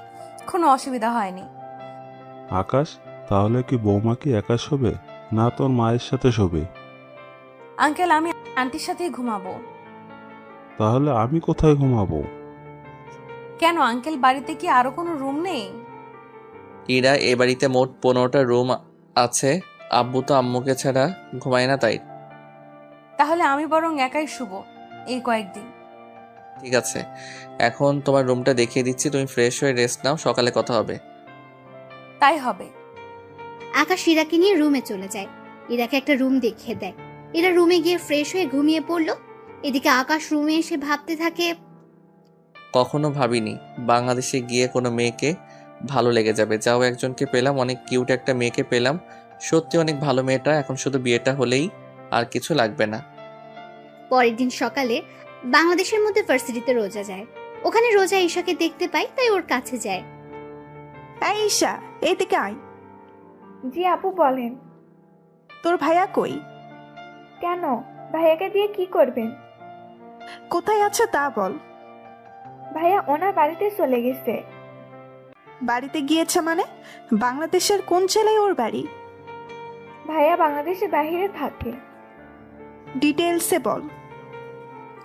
কোনো অসুবিধা হয়নি। আকাশ, তাহলে কি বৌমা কি একা শোবে না তোর মায়ের সাথে শোবে? আঙ্কেল আমি আন্টির সাথেই ঘুমাবো। তাহলে আমি কোথায় ঘুমাবো? কেন আঙ্কেল, বাড়িতে কি আরো কোনো রুম নেই? ইরা, এ বাড়িতে মোট 15টা রুম আছে। আব্বু তো আম্মুকে ছাড়া ঘুমায় না, তাই। তাহলে আমি বরং একাই শুবো এই কয়েকদিন। ঠিক আছে, এখন তোমার রুমটা দেখিয়ে দিচ্ছি, তুমি ফ্রেশ হয়ে রেস্ট নাও, সকালে কথা হবে। তাই হবে। আকাশ ইরাকে নিয়ে রুমে চলে যায়। ইরাকে একটা রুম দেখিয়ে দেয়। ইরা রুমে গিয়ে ফ্রেশ হয়ে ঘুমিয়ে পড়লো। এদিকে আকাশ রুমে এসে ভাবতে থাকে, কখনো ভাবিনি বাংলাদেশে গিয়ে কোনো মেয়েকে ভালো লেগে যাবে। যাও, একজনকে পেলাম, অনেক কিউট একটা মেয়েকে পেলাম, সত্যি অনেক ভালো মেয়েটা। এখন শুধু বিয়েটা হলেই আর কিছু লাগবে না। পরের দিন সকালে বাংলাদেশের মধ্যে ভার্সিটিতে রোজা যায়। ওখানে রোজা ঈশাকে দেখতে পায়, তাই ওর কাছে যায়। এই ঈশা, এইদিকে আয়। জি আপু বলেন। তোর ভাইয়া কই? কেন, ভাইয়াকে দিয়ে কি করবেন? কোথায় আছে তা বল। ভাইয়া ওনার বাড়িতে চলে গেছে। বাড়িতে গিয়েছে মানে? বাংলাদেশের কোন জেলায় ওর বাড়ি? ভাইয়া বাংলাদেশের বাইরে থাকে। ডিটেলসে বল।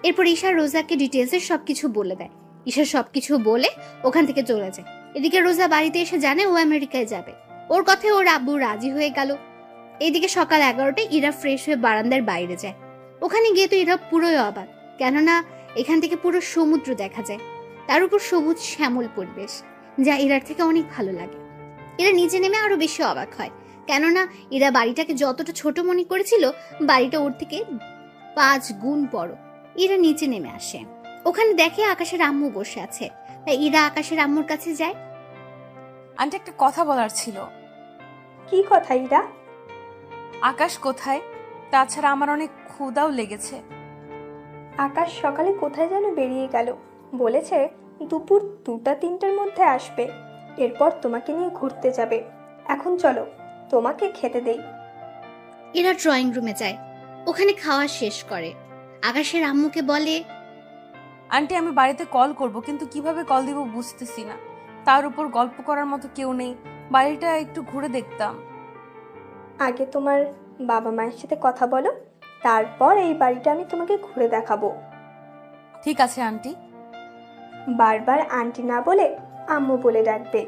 এরপর ঈশা রোজাকে ডিটেলসে সবকিছু বলে দেয়। ঈশা সবকিছু বলে ওখান থেকে চলে যায়। এদিকে রোজা বাড়িতে এসে জানে ও আমেরিকায় যাবে। ওর কথায় ওর আব্বু রাজি হয়ে গেল। এদিকে সকাল 11টায় ইরা ফ্রেশ হয়ে বারান্দার বাইরে যায়। ওখানে গিয়ে তো ইরা পুরোই অবাক, কেননা এখান থেকে পুরো সমুদ্র দেখা যায়, তার উপর সবুজ শ্যামল পরিবেশ, যা ইরার থেকে অনেক ভালো লাগে। ইরা নিচে নেমে আরো বেশি অবাক হয়, কেননা ইরা বাড়িটাকে যতটা ছোট মনে করেছিল, বাড়িটা ওর থেকে 5 গুণ বড়। ইরা নিচে নেমে আসে। ওখানে দেখে আকাশের আম্মু বসে আছে, তাই ইরা আকাশের আম্মুর কাছে যায়। আন্টি, একটা কথা বলার ছিল। কি কথা ইরা? আকাশ কোথায়? তাছাড়া আমার অনেক ক্ষুধাও লেগেছে। আকাশ সকালে কোথায় যেন বেরিয়ে গেল, বলেছে দুপুর 2টা-3টার মধ্যে আসবে, এরপর তোমাকে নিয়ে ঘুরতে যাবে। এখন চলো তোমাকে খেতে দেই। এরা ড্রয়িং রুমে যায়, ওখানে খাওয়া শেষ করে। আকাশের আম্মুকে বলে, আন্টি আমি বাড়িতে কল করব, কিন্তু কিভাবে কল দিব বুঝতেছি না। তার উপর গল্প করার মতো কেউ নেই, বাড়িটা একটু ঘুরে দেখতাম। আগে তোমার বাবা মায়ের সাথে কথা বলো, তারপর এই বাড়িটা আমি তোমাকে ঘুরে দেখাবো। ঠিক আছে আন্টি। বারবার আন্টি না বলে আম্মু বলে ডাকবে।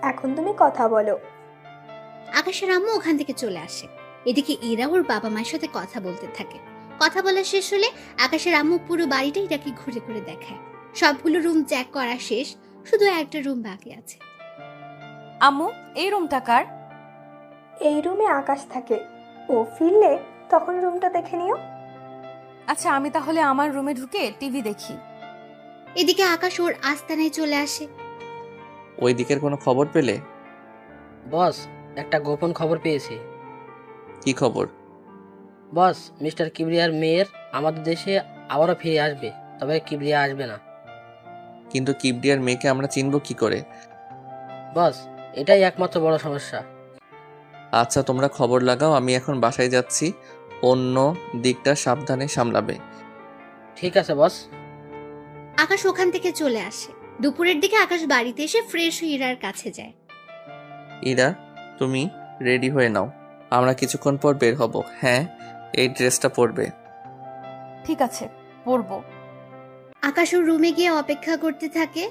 এখন তুমি কথা বলো। আকাশের আম্মু ওখান থেকে চলে আসে। এদিকে ইরা ওর বাবা মায়ের সাথে কথা বলতে থাকে। কথা বলা শেষ হলে আকাশের আম্মু পুরো বাড়িটা ইরাকে ঘুরে ঘুরে দেখায়। সবগুলো রুম চেক করা শেষ, শুধু একটা রুম বাকি আছে। আম্মু, এই রুমটা কার? এই রুমে আকাশ থাকে, ও ফিরলে তখন রুমটা দেখে নিও। আচ্ছা, আমি তাহলে আমার রুমে ঢুকে টিভি দেখি। এদিকে আকাশ ওর আস্তানায় চলে আসে। ওই দিকের কোনো খবর পেলে? বস, একটা গোপন খবর পেয়েছি। কি খবর? বস, মিস্টার কিবরিয়ার মেয়ের আমাদের দেশে আবারও ফিরে আসবে, তবে কিবরিয়া আসবে না। কিন্তু কিবরিয়ার মেয়েকে আমরা চিনব কি করে? বস, এটাই একমাত্র বড় সমস্যা। আচ্ছা, তোমরা খবর লাগাও, আমি এখন বাসায় যাচ্ছি, অন্য দিকটা সাবধানে সামলাবে। ঠিক আছে বস। আকাশ ওখান থেকে চলে আসে। দুপুরের দিকে আকাশ বাড়িতে এসে ফ্রেশ হয়ে ইরার কাছে যায়। ইরা, তুমি রেডি হয়ে নাও, আমরা কিছুক্ষণ পর বের হব। হ্যাঁ, এই ড্রেসটা পরবে। ঠিক আছে, পরবো। আকাশ ওর রুমে গিয়ে অপেক্ষা করতে থাকে।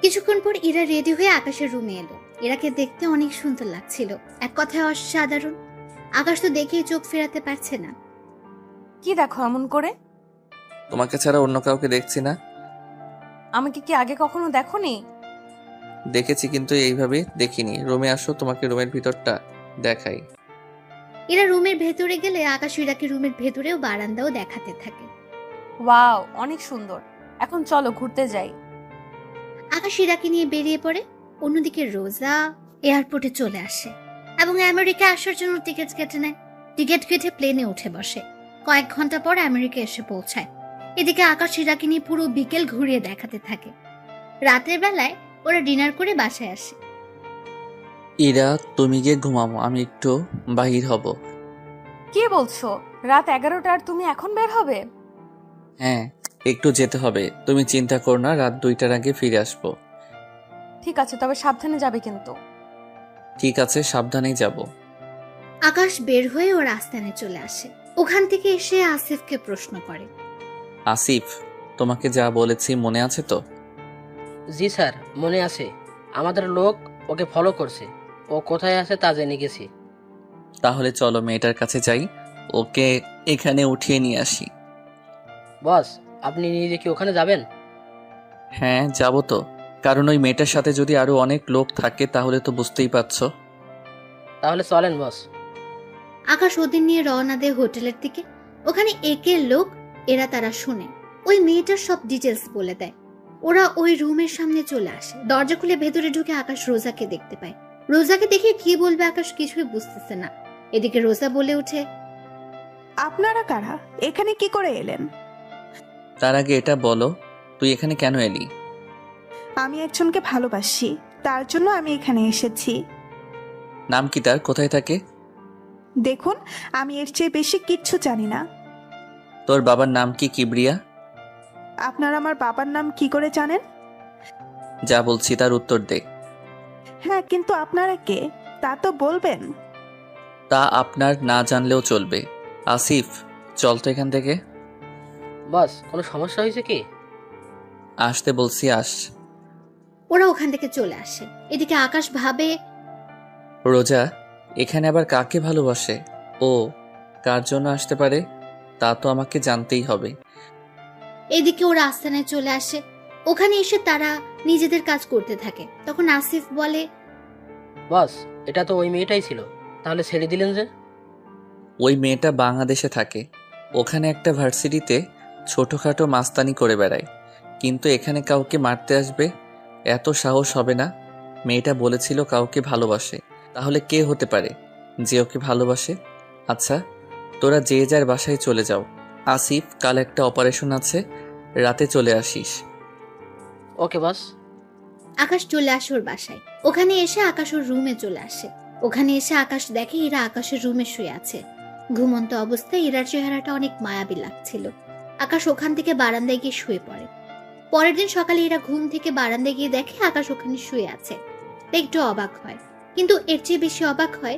কিছুক্ষণ পর ইরা রেডি হয়ে আকাশের রুমে এলো। ইরাকে দেখতে অনেক সুন্দর লাগছিল, এক কথায় অসাধারণ। আকাশ তো দেখেই চোখ ফেরাতে পারছে না। কি দেখো এমন করে? তোমাকে ছাড়া অন্য কাউকে দেখছি না। আমাকে কি আগে কখনো দেখোনি? দেখেছি, কিন্তু এইভাবে দেখিনি। রুমে আসো, তোমাকে রুমের ভিতরটা দেখাই। এরা রুমের ভেতরে গেলে আকাশ ইরাকে রুমের ভেতরেও বারান্দাও দেখাতে থাকে। ওয়াও, অনেক সুন্দর। এখন চলো ঘুরতে যাই। আকাশ ইরাকে নিয়ে বেরিয়ে পড়ে। অন্যদিকে রোজা এয়ারপোর্টে চলে আসে এবং আমেরিকা আসার জন্য টিকিট কেটে নেয়। টিকিট কেটে প্লেনে উঠে বসে। কয়েক ঘন্টা পর আমেরিকা এসে পৌঁছায়। এদিকে আকাশ ইরাকে নিয়ে পুরো বিকেল ঘুরিয়ে দেখাতে থাকে। রাতের বেলায় ওরা ডিনার করে বাসায় আসে। ইরা, তুমি গিয়ে ঘুমাবো, আমি একটু বাহির হব। কি বলছো? রাত 11টার তুমি এখন বের হবে? হ্যাঁ, একটু যেতে হবে। তুমি চিন্তা করো না, রাত 2টার আগে ফিরে আসবো। ঠিক আছে, তবে সাবধানে যাবে কিন্তু। ঠিক আছে, সাবধানেই যাব। আকাশ বের হয়ে ওর আস্তানে চলে আসে। ওখান থেকে এসে আসিফকে প্রশ্ন করে, আসিফ, তোমাকে যা বলেছি মনে আছে তো? জি স্যার, মনে আছে। আমাদের লোক ওকে ফলো করছে। ও কোথায় আছে তা জেনে গেছি। তাহলে চলো মেয়েটার কাছে যাই, ওকে এখানে উঠিয়ে নিয়ে আসি। বস, আপনি নিজে কি ওখানে যাবেন? হ্যাঁ, যাব তো, কারণ ওই মেয়েটার সাথে যদি আরো অনেক লোক থাকে তাহলে তো বুঝতেই পারছো। তাহলে চলেন বস। আকাশ ওদের নিয়ে রওনা দেয় হোটেলের দিকে। ওখানে একের লোক, এরা তারা শুনে ওই মেয়েটার সব ডিটেলস বলে দেয়। ওরা ওই রুমের সামনে চলে আসে। দরজা খুলে ভেতরে ঢুকে আকাশ রোজাকে দেখতে পায়। রোজাকে দেখে কি বলবে আকাশ কিছুই বুঝতেছে না। এদিকে রোজা বলে ওঠে, আপনারা কারা? এখানে কি করে এলেন? তার আগে এটা বলো, তুই এখানে কেন এলি? আমি একজনকে ভালোবাসি, তার জন্য আমি এখানে এসেছি। নাম কি তার? কোথায় থাকে? দেখুন, আমি এর চেয়ে বেশি কিচ্ছু জানি না। তোর বাবার নাম কি কিবরিয়া? আপনারা আমার বাবার নাম কি করে জানেন? যা বলছি তার উত্তর দে। হ্যাঁ, কিন্তু আপনারা কে তা তো বলবেন। তা আপনার না জানলেও চলবে। আসিফ, চল তো এখান থেকে। বস, কোনো সমস্যা হয়েছে কি? আসতে বলছি, আস। ওরা ওখান থেকে চলে আসে। এদিকে আকাশ ভাবে, রোজা এখানে আবার কাকে ভালোবাসে? ও কার জন্য আসতে পারে তা তো আমাকে জানতেই হবে। এদিকে ওরা আস্তানায় চলে আসে। ওখানে এসে তারা নিজেদের কাজ করতে থাকে। তখন আসিফ বলে, বস, এটা তো ওই মেয়েটাই ছিল, তাহলে ছেড়ে দিলেন যে? ওই মেয়েটা বাংলাদেশে থাকে। ওখানে একটা ভার্সিটিতে ছোটখাটো মাস্তানি করে বেড়ায়, কিন্তু এখানে কাউকে মারতে আসবে এত সাহস হবে না। মেয়েটা বলেছিল কাউকে ভালোবাসে। তাহলে কে হতে পারে যে ওকে ভালোবাসে? আচ্ছা, তোরা যে যার বাসায় চলে যাও। আসিফ, কাল একটা অপারেশন আছে, রাতে চলে আসিস। ওকে বস। আকাশ চলে আসে ওর বাসায়। ওখানে এসে আকাশ ওর রুমে চলে আসে। ওখানে এসে আকাশ দেখে ইরা আকাশের রুমে শুয়ে আছে। ঘুমন্ত অবস্থায় ইরার চেহারাটা অনেক মায়াবী লাগছিল। আকাশ ওখান থেকে বারান্দায় গিয়ে শুয়ে পড়ে। পরের দিন সকালে ইরা ঘুম থেকে বারান্দায় গিয়ে দেখে আকাশ ওখানে শুয়ে আছে। একটু অবাক হয়, কিন্তু এর চেয়ে বেশি অবাক হয়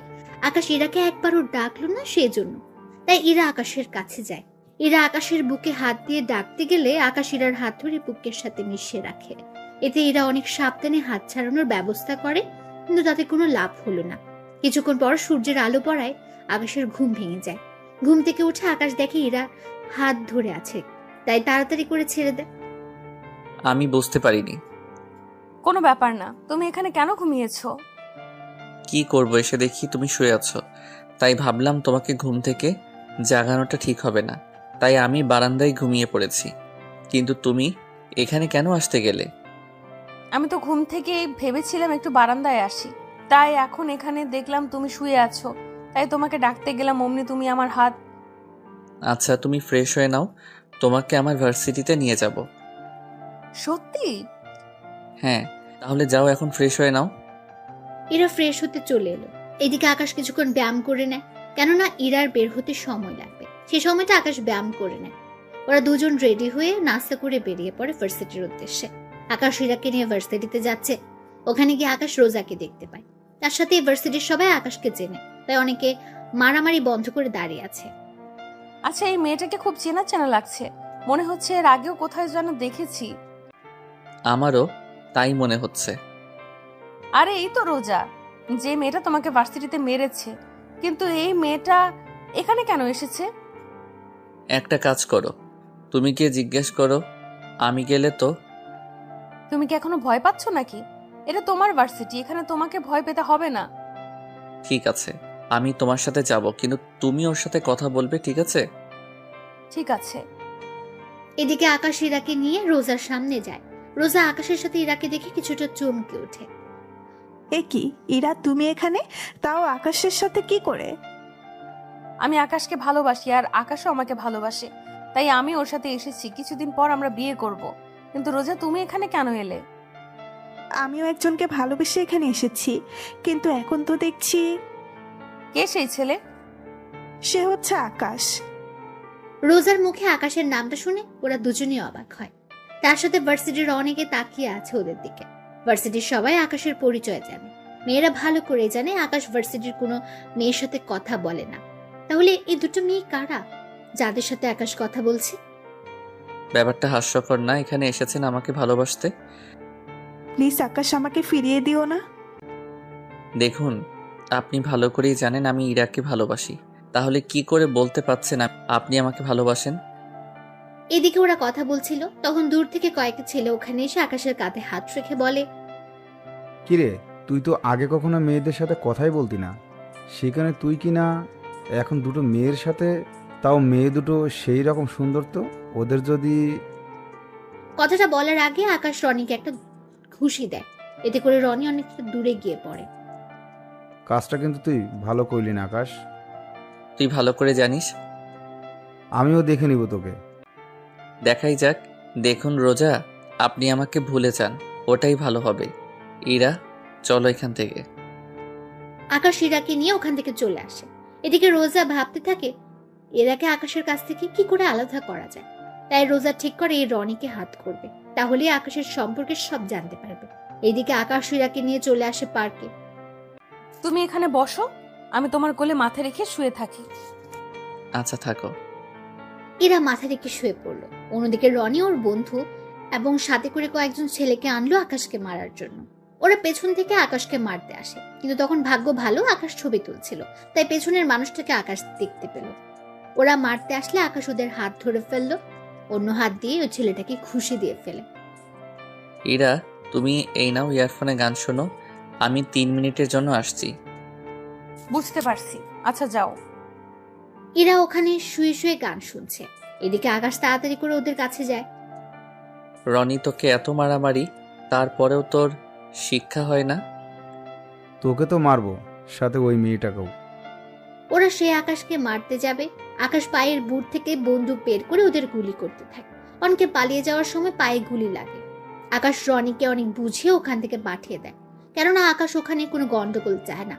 আকাশ ইরাকে একবারও ডাকলো না সেজন্য। তাই ইরা আকাশের কাছে যায়। ইরা আকাশের বুকে হাত দিয়ে ডাকতে গেলে আকাশ ইরার হাত ধরে বুকের সাথে মিশিয়ে রাখে। এতে ইরা অনেক সাবধানে হাত ছাড়ানোর ব্যবস্থা করে, কিন্তু তাতে কোনো লাভ হলো না। কিছুক্ষণ পর সূর্যের আলো পড়ায় আকাশের ঘুম ভেঙে যায়। ঘুম থেকে উঠে আকাশ দেখে ইরা হাত ধরে আছে, তাই তাড়াতাড়ি করে ছেড়ে দেয়। আমি বুঝতে পারিনি। কোনো ব্যাপার না, তুমি এখানে কেন ঘুমিয়েছো? কি করব, এসে দেখি তুমি শুয়ে আছো, তাই ভাবলাম তোমাকে ঘুম থেকে জাগানোটা ঠিক হবে না, তাই আমি বারান্দায় ঘুমিয়ে পড়েছি। কিন্তু তুমি এখানে কেন আসতে গেলে? আমি তো ঘুম থেকে ভেবেছিলাম একটু বারান্দায় আসি, তাই এখন এখানে দেখলাম তুমি শুয়ে আছো, তাই তোমাকে ডাকতে গেলাম। অমনি তুমি আমার হাত। আচ্ছা, তুমি ফ্রেশ হয়ে নাও, তোমাকে আমার ভার্সিটিতে নিয়ে যাব। সত্যি? হ্যাঁ, তাহলে যাও, এখন ফ্রেশ হয়ে নাও। ইরা ফ্রেশ হতে চলে এলো। এদিকে আকাশ কিছুক্ষণ ব্যায়াম করে নেয়, কেননা ইরার বের হতে সময় লাগবে। সেই সময়টা আকাশ ব্যায়াম করে নেয়। ওরা দুজন রেডি হয়ে নাস্তা করে বেরিয়ে পড়ে ভার্সিটির উদ্দেশ্যে। আকাশ ইরাকে নিয়ে ভার্সিটিতে যাচ্ছে। ওখানে গিয়ে আকাশ রোজাকে দেখতে পায়। তার সাথে ভার্সিটির সবাই আকাশকে চেনে, তাই অনেকে মারামারি বন্ধ করে দাঁড়িয়ে আছে। আচ্ছা, এই মেয়েটাকে খুব চেনা চেনা লাগছে, মনে হচ্ছে এর আগেও কোথায় যেন দেখেছি। আমারও তাই মনে হচ্ছে। আরে এই তো রোজা, যে মেয়েটা তোমাকে ভার্সিটিতে মেরেছে। কিন্তু এই মেয়েটা এখানে কেন এসেছে? একটা কাজ করো, তুমি গিয়ে জিজ্ঞেস করো, আমি গেলে তো। তুমি কি এখনো ভয় পাচ্ছ নাকি? এটা তোমার ভার্সিটি, এখানে তোমাকে ভয় পেতে হবে না। ঠিক আছে, আমি তোমার সাথে যাব, কিন্তু তুমি ওর সাথে কথা বলবে, ঠিক আছে? ঠিক আছে। এদিকে আকাশ ইরাকে নিয়ে রোজার সামনে যায়। রোজা আকাশের সাথে ইরাকে দেখে কিছুটা চমকে ওঠে। এ কি ইরা, তুমি এখানে, তাও আকাশের সাথে কি করে? আমি আকাশকে ভালোবাসি আর আকাশও আমাকে ভালোবাসে, তাই আমি ওর সাথে এসেছি। কিছুদিন পর আমরা বিয়ে করব। কিন্তু রোজা, তুমি এখানে কেন এলে? আমিও একজনকে ভালোবেসে এখানে এসেছি, কিন্তু এখন তো দেখছি। কে সেই ছেলে? সে হচ্ছে আকাশ। রোজার মুখে আকাশের নামটা শুনে ওরা দুজনেই অবাক হয়। তার সাথে ভার্সিটির অনেকে তাকিয়ে আছে ওদের দিকে। ভার্সিটির সবাই আকাশের পরিচয় জানে। মেয়েরা ভালো করে জানে আকাশ ভার্সিটির কোনো মেয়ের সাথে কথা বলে না। তাহলে এই দুটো মেয়ে কারা যাদের সাথে আকাশ কথা বলছে? ব্যাপারটা হাস্যকর না? এখানে এসেছেন আমাকে ভালোবাসতে। প্লিজ আকাশ, আমাকে ফিরিয়ে দিও না। দেখুন, আপনি ভালো করেই জানেন আমি ইরাকে ভালোবাসি, তাহলে কি করে বলতে পারছেন আপনি আমাকে ভালোবাসেন? এদিকে ওরা কথা বলছিল, তখন দূর থেকে কয়েকটা ছেলে ওখানে এসে আকাশের কাঁধে হাত রেখে বলে, কিরে, তুই তো আগে কখনো মেয়েদের সাথে কথাই বলতি না, সেখানে তুই কি না এখন দুটো মেয়ের সাথে, তাও মেয়ে দুটো সেই রকম সুন্দর, তো ওদের যদি... কথাটা বলার আগে আকাশ রনিকে একটা ঘুষি দেয়। এতে করে রনি অনেকটা দূরে গিয়ে পড়ে। কাজটা কিন্তু তুই ভালো করলি না আকাশ। তুই ভালো করে জানিস। আমিও দেখে নিব তোকে। দেখাই যাক। দেখুন রোজা, আপনি আমাকে ভুলে যান, ওটাই ভালো হবে। ইরা, চলো এখান থেকে। আকাশ ইরাকে নিয়ে ওখান থেকে চলে আসে। এদিকে রোজা ভাবতে থাকে এরাকে আকাশের কাছ থেকে কি করে আলাদা করা যায়। তাই রোজা ঠিক করে এই রনিকে হাত করবে, তাহলে আকাশের সম্পর্কে সব জানতে পারবে। এইদিকে আকাশ ইরাকে নিয়ে চলে আসে পার্কে। তুমি এখানে বসো, আমি তোমার কোলে মাথা রেখে শুয়ে থাকি। আচ্ছা থাকো। এরা মাথা রেখে শুয়ে পড়লো। অন্যদিকে রনি ওর বন্ধু এবং সাথে করে কয়েকজন ছেলেকে আনলো আকাশকে মারার জন্য। ওরা পেছন থেকে আকাশকে মারতে আসে, কিন্তু তখন ভাগ্য ভালো, আকাশ ছবি তুলছিল, তাই পেছনের মানুষটাকে আকাশ দেখতে পেল। ওরা মারতে আসলে আকাশ ওদের হাত ধরে ফেললো, অন্য হাত দিয়ে ওই ছেলেটাকে খুশি দিয়ে ফেলে। ইরা, তুমি এই নাও ইয়ারফোনে গান শোনো, আমি 3 মিনিটের জন্য আসছি। বুঝতে পারছি, আচ্ছা যাও। এরা ওখানে শুয়ে শুয়ে গান শুনছে। এদিকে আকাশ তাড়াতাড়ি করে ওদের কাছে যায়। রনি, তোকে এত মারামারি, তারপরেও তোর শিক্ষা হয় না? তোকে তো মারবো, সাথে ওই মেয়েটাকেও। ওরা সে আকাশকে মারতে যাবে, আকাশ পায়ের বুট থেকে বন্দুক বের করে ওদের গুলি করতে থাকে। অনেকে পালিয়ে যাওয়ার সময় পায়ে গুলি লাগে। আকাশ রনিকে অনেক বুঝিয়ে ওখান থেকে পাঠিয়ে দেয়, কেননা আকাশ ওখানে কোনো গন্ডগোল চায় না।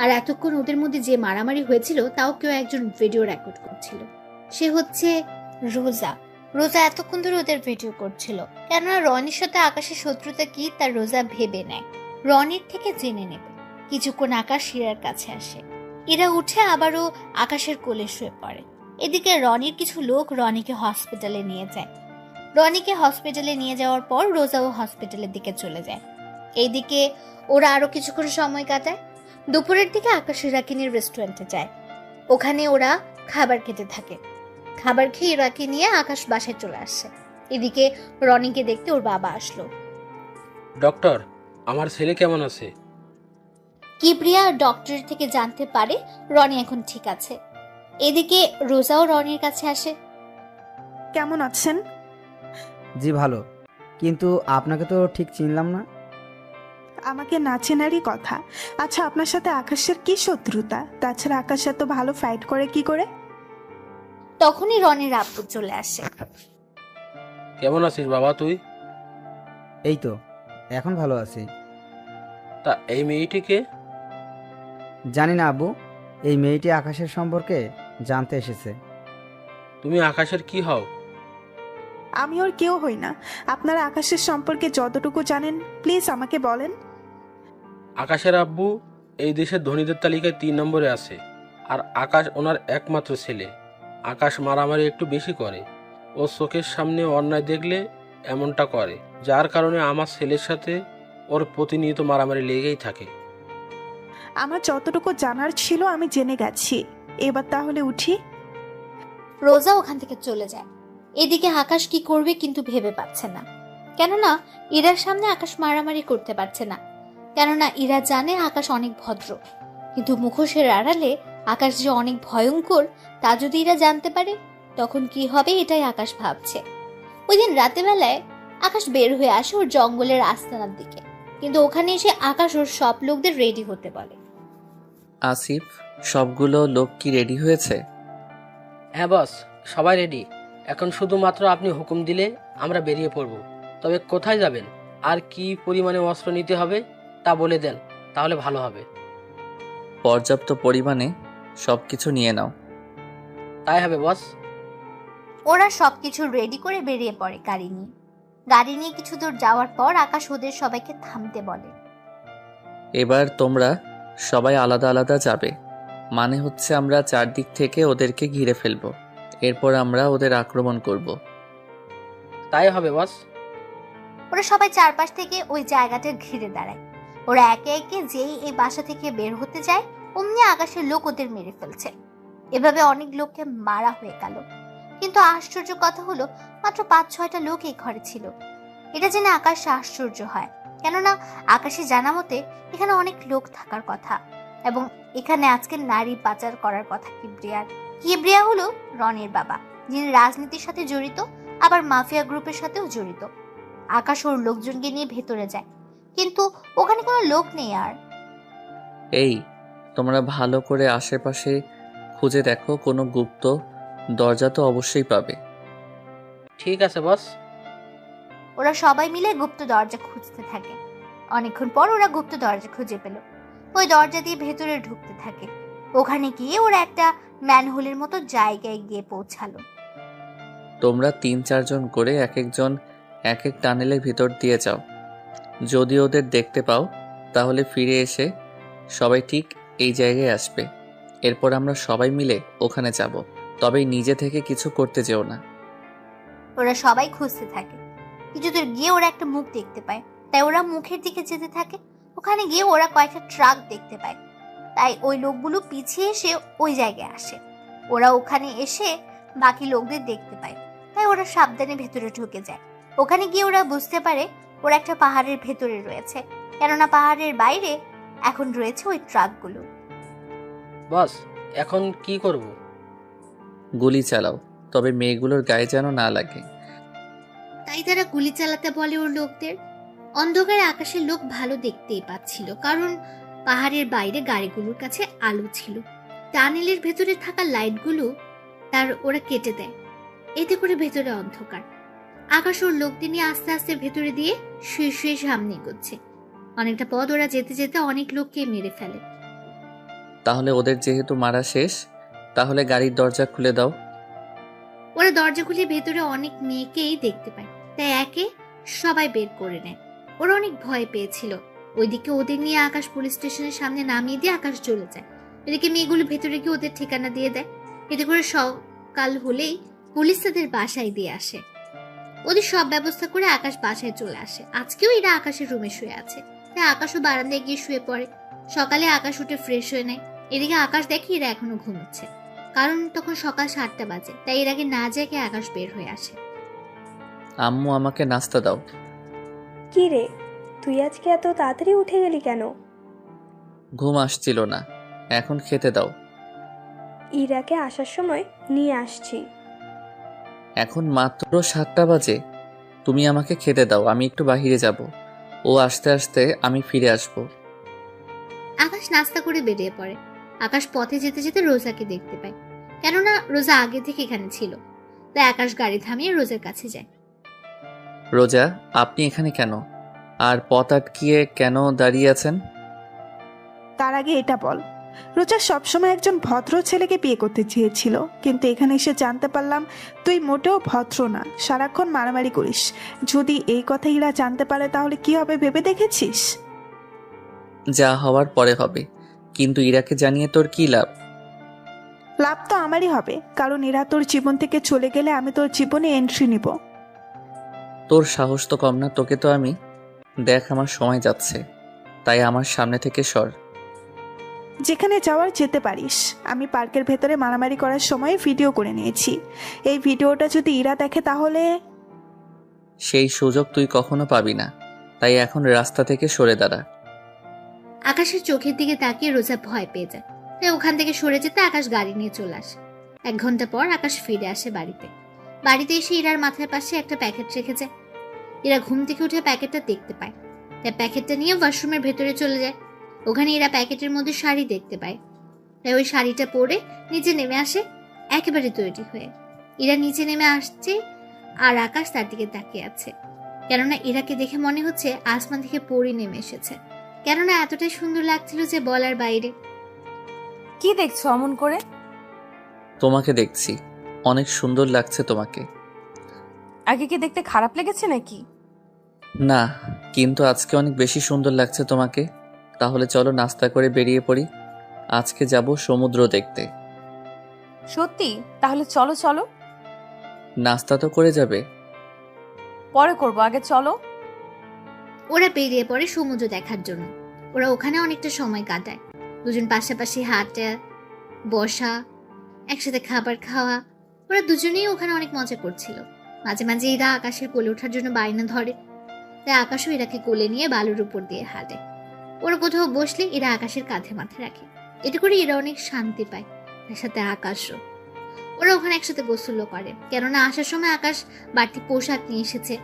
আর এতক্ষণ ওদের মধ্যে যে মারামারি হয়েছিল তাও কেউ একজন ভিডিও রেকর্ড করছিল। সে হচ্ছে রোজা। রোজা এতক্ষণ ধরে ওদের ভিডিও করছিল, কেননা রনির সাথে আকাশের শত্রুতা কি তা রোজা ভেবে নেয়, রনির থেকে জেনে নেবে। কিছুক্ষণ আকাশ ইরার কাছে আসে। ইরা উঠে আবারও আকাশের কোলে শুয়ে পড়ে। এদিকে রনির কিছু লোক রনিকে হসপিটালে নিয়ে যায়। রনিকে হসপিটালে নিয়ে যাওয়ার পর রোজাও হসপিটালের দিকে চলে যায়। এইদিকে ওরা আরো কিছুক্ষণ সময় কাটায়। দুপুরের দিকে আকাশ ইরাকে নিয়ে রেস্টুরেন্টে যায়। ওখানে ওরা খাবার খেতে থাকে। খাবার খেয়ে ইরাকে নিয়ে আকাশ বাসায় চলে আসে। এদিকে রনিকে দেখতে ওর বাবা আসলো। ডক্টর, আমার ছেলে কেমন আছে? কিবরিয়া ডক্টর থেকে জানতে পারে রনি এখন ঠিক আছে। এদিকে রোজাও রনির কাছে আসে। কেমন আছেন? জি ভালো, কিন্তু আপনাকে তো ঠিক চিনলাম না। আমাকে না চেনারই কথা। আচ্ছা, আপনার সাথে আকাশের কি শত্রুতা? তাছাড়া আকাশ এত ভালো ফাইট করে কি করে? তখনই রনির আব্বু চলে আসে। কেমন আছিস বাবা তুই? এই তো এখন ভালো আছি। তা এই মেয়েটিকে? জানি না আব্বু, এই মেয়েটি আকাশের সম্পর্কে জানতে এসেছে। তুমি আকাশের কি হও? আমি ওর কেউ হই না। আপনারা আকাশের সম্পর্কে যতটুকু জানেন প্লিজ আমাকে বলেন। আকাশের আব্বু এই দেশের ধনীদের তালিকায় 3 নম্বরে আছে, আর আকাশ ওনার একমাত্র ছেলে। আকাশ মারামারি একটু বেশি করে, ও চোখের সামনে অন্যায় দেখলে এমনটা করে, যার কারণে আমার ছেলের সাথে ওর প্রতিনিয়ত মারামারি লেগেই থাকে। আমার যতটুকু জানার ছিল আমি জেনে গেছি, এবার তাহলে উঠি। রোজা ওখান থেকে চলে যায়। এদিকে আকাশ কি করবে কিন্তু ভেবে পাচ্ছে না, কেননা ইরার সামনে আকাশ মারামারি করতে পারছে না, কেননা ইরা জানে আকাশ অনেক ভদ্র। কিন্তু মুখোশের আড়ালে আকাশ যে অনেক ভয়ঙ্কর তা যদি ইরা জানতে পারে তখন কি হবে, এটাই আকাশ ভাবছে। ওই দিন রাতেবেলায় আকাশ বের হয়ে আসে ওর জঙ্গলের আস্তানার দিকে, কিন্তু ওখানে এসে আকাশ ওর সব লোকদের রেডি হতে বলে। আসিফ, সবগুলো লোক কি রেডি হয়েছে? হ্যাঁ বস, সবাই রেডি। এখন শুধুমাত্র আপনি হুকুম দিলে আমরা বেরিয়ে পড়ব। তবে কোথায় যাবেন আর কি পরিমাণে অস্ত্র নিতে হবে তা বলে দেন, তাহলে ভালো হবে। পর্যাপ্ত পরিমাণে সবকিছু নিয়ে নাও। তাই হবে বস। ওরা সবকিছু রেডি করে বেরিয়ে পড়ে গাড়ি নিয়ে। গাড়ি নিয়ে কিছু দূর যাওয়ার পর আকাশ ওদের সবাইকে থামতে বলে। এবার তোমরা সবাই আলাদা আলাদা যাবে, মানে হচ্ছে আমরা চারদিক থেকে ওদেরকে ঘিরে ফেলবো, এরপর আমরা ওদের আক্রমণ করব। তাই হবে বস। ওরা সবাই চারপাশ থেকে ওই জায়গাটা ঘিরে দাঁড়ায়। ওরা একে একে যেই এই বাসা থেকে বের হতে যায় অমনি আকাশের লোক ওদের মেরে ফেলছে। এভাবে অনেক লোককে মারা হয়ে গেল। কিন্তু আশ্চর্য কথা হলো মাত্র 5-6টা লোক এই ঘরে ছিল। এটা জেনে আকাশ আশ্চর্য হয়, কেননা আকাশে জানা মতে এখানে অনেক লোক থাকার কথা এবং এখানে আজকে নারী পাচার করার কথা কিবরিয়ার। কিবরিয়া হলো রনির বাবা, যিনি রাজনীতির সাথে জড়িত, আবার মাফিয়া গ্রুপের সাথেও জড়িত। আকাশ ওর লোকজনকে নিয়ে ভেতরে যায়, কিন্তু ওখানে কোনো লোক নেই। আর এই তোমরা ভালো করে আশেপাশে খুঁজে দেখো, কোনো গুপ্ত দরজা তো অবশ্যই পাবে। ঠিক আছে বস। ওরা সবাই মিলে গুপ্ত দরজা খুঁজতে থাকে। অনেকক্ষণ পর ওরা গুপ্ত দরজা খুঁজে পেল। ওই দরজা দিয়ে ভেতরে ঢুকতে থাকে। ওখানে গিয়ে ওরা একটা ম্যানহোলের মতো জায়গায় গিয়ে পৌঁছালো। তোমরা 3-4 জন করে এক একজন এক এক টানেলের ভিতর দিয়ে যাও। যদি ওদের দেখতে পাও তাহলে ফিরে এসে সবাই ঠিক এই জায়গায় আসবে। এরপর আমরা সবাই মিলে ওখানে যাব, তবে নিজে থেকে কিছু করতে যেও না। ওরা সবাই খুঁজতে থাকে। কিছু দূর গিয়ে ওরা একটা মুখ দেখতে পায়, তাই ওরা মুখের দিকে যেতে থাকে। ওখানে গিয়ে ওরা কয়েকটা ট্রাক দেখতে পায়, তাই ওই লোকগুলো পিছিয়ে এসে ওই জায়গায় আসে। ওরা ওখানে এসে বাকি লোকদের দেখতে পায়, তাই ওরা সাবধানে ভেতরে ঢুকে যায়। ওখানে গিয়ে ওরা বুঝতে পারে ওরা একটা পাহাড়ের ভেতরে রয়েছে, কেননা পাহাড়ের বাইরে এখন রয়েছে ওই ট্রাকগুলো। বস এখন কি করব? গুলি চালাও, তবে মেয়েগুলোর গায়ে যেন না লাগে। তাই তারা গুলি চালাতে বলে ওর লোকদের। অন্ধকারে আকাশের লোক ভালো দেখতেই পাচ্ছিল, কারণ পাহাড়ের বাইরে গাড়িগুলোর কাছে আলো ছিল। টানেলের ভেতরে থাকা লাইটগুলো তার ওরা কেটে দেয়, এতে করে ভেতরে অন্ধকার। আকাশ ওর লোকদের নিয়ে আস্তে আস্তে ভেতরে দিয়ে শুয়ে শুয়ে সামনে এগোচ্ছে। অনেকটা পথ ওরা যেতে যেতে অনেক লোককে মেরে ফেলে। তাহলে ওদের যেহেতু মারা শেষ, তাহলে গাড়ির দরজা খুলে দাও। ওরা দরজা খুলে ভেতরে অনেক মেয়েকেই দেখতে পায়, তাই একে সবাই বের করে নেয়। ওরা অনেক ভয় পেয়েছিল। ওইদিকে ওদের নিয়ে আকাশ পুলিশ স্টেশনের সামনে নামিয়ে দিয়ে আকাশ চলে যায়। এদিকে মেয়েগুলো ভেতরে গিয়ে ওদের ঠিকানা দিয়ে দেয়। এতে করে সকাল হলেই পুলিশ তাদের বাসায় দিয়ে আসে। ওদের সব ব্যবস্থা করে আকাশ বাসায় চলে আসে। আজকেও এরা আকাশের রুমে শুয়ে আছে, তাই আকাশও বারান্দায় গিয়ে শুয়ে পড়ে। সকালে আকাশ উঠে ফ্রেশ হয়ে নেয়। এদিকে আকাশ দেখে এরা এখনো ঘুমোচ্ছে, কারণ তখন সকাল 7টা বাজে, তাই এর আগে না জেগে আকাশ বের হয়ে আসে। আম্মু আমাকে নাস্তা দাও। কি রে, তুই আজকে এত তাড়াতাড়ি উঠে গেলি কেন? ঘুম আসছিল না, এখন খেতে দাও। ইরাকে আসার সময় নিয়ে আসছি। এখন মাত্র 7টা বাজে, তুমি আমাকে খেতে দাও, আমি একটু বাহিরে যাব। ও আসতে আসতে আমি ফিরে আসব। আকাশ নাস্তা করে বেরিয়ে পড়ে। আকাশ পথে যেতে যেতে রোজাকে দেখতে পায়, কেননা রোজা আগে থেকে এখানে ছিল। তাই আকাশ গাড়ি থামিয়ে রোজার কাছে যায়। রোজা, আপনি এখানে কেন? আর পথ আটকিয়ে কেন দাঁড়িয়ে আছেন? তার আগে এটা বল, রোজা সবসময় একজন ভদ্র ছেলেকে বিয়ে করতে চেয়েছিল, কিন্তু এখানে এসে জানতে পারলাম তুই মোটেও ভদ্র না, সারাক্ষণ মারামারি করিস। যদি এই কথা ইরা জানতে পারে তাহলে কি হবে ভেবে দেখেছিস? যা হওয়ার পরে হবে, কিন্তু ইরাকে জানিয়ে তোর কি লাভ? লাভ তো আমারই হবে, কারণ এরা তোর জীবন থেকে চলে গেলে আমি তোর জীবনে এন্ট্রি নিব। তোর সাহস তো কম না, তোকে তো আমি দেখ, আমার সময় যাচ্ছে, তাই আমার সামনে থেকে সর। যেখানে যাওয়ার যেতে পারিস। আমি পার্কের ভেতরে মারামারি করার সময় ভিডিও করে নিয়েছি। এই ভিডিওটা যদি ইরা দেখে তাহলে সেই সুযোগ তুই কখনো পাবি না, তাই এখন রাস্তা থেকে সরে দাঁড়া। আকাশের চোখের দিকে তাকিয়ে রোজা ভয় পেয়ে যায়, তাই ওখান থেকে সরে যেতে আকাশ গাড়ি নিয়ে চলে আসে। 1 ঘন্টা পর আকাশ ফিরে আসে বাড়িতে। বাড়িতে এসে ইরার মাথার পাশে একটা প্যাকেট রেখে যায়। ইরা ঘুম থেকে উঠে প্যাকেটটা দেখতে পায়, তাই প্যাকেটটা নিয়ে ওয়াশরুমের ভেতরে চলে যায়। ওখানে ইরা প্যাকেটের মধ্যে শাড়ি দেখতে পায়, তাই ওই শাড়িটা পরে নিচে নেমে আসে একেবারে তৈরি হয়ে। ইরা নিচে নেমে আসছে আর আকাশ তার দিকে তাকিয়ে আছে, কেননা ইরাকে দেখে মনে হচ্ছে আসমান থেকে পরি নেমে এসেছে। কেননা এতটাই সুন্দর লাগছিল যে বলার বাইরে। কি দেখছো অমন করে? তোমাকে দেখছি, অনেক সুন্দর লাগছে তোমাকে। আগে কি দেখতে খারাপ লেগেছে নাকি? না, কিন্তু আজকে অনেক বেশি সুন্দর লাগছে তোমাকে। তাহলে চলো নাস্তা করে বেরিয়ে পড়ি। আজকে যাব সমুদ্র দেখতে। সত্যি? তাহলে চলো চলো। নাস্তা তো করে যাবে? পরে করবো, আগে চলো। ওরা বেরিয়ে পড়ে সমুদ্র দেখার জন্য। ওরা ওখানে অনেকটা সময় কাটায়, দুজন পাশাপাশি হাঁটা, বসা, একসাথে খাবার খাওয়া। ওরা দুজনেই ওখানে অনেক মজা করছিল। মাঝে মাঝে এরা আকাশের কোলে ওঠার জন্য বায়না ধরে, তাই আকাশও এরাকে কোলে নিয়ে বালুর উপর দিয়ে হাঁটে। ওরা কোথাও বসলে এরা আকাশের কাঁধে মাথা রাখে। এতে করে এরা অনেক শান্তি পায়, তার সাথে আকাশও। ওরা ওখানে একসাথে গোসলও করে, কেননা আসার সময় আকাশ বাড়তি পোশাক নিয়ে এসেছে,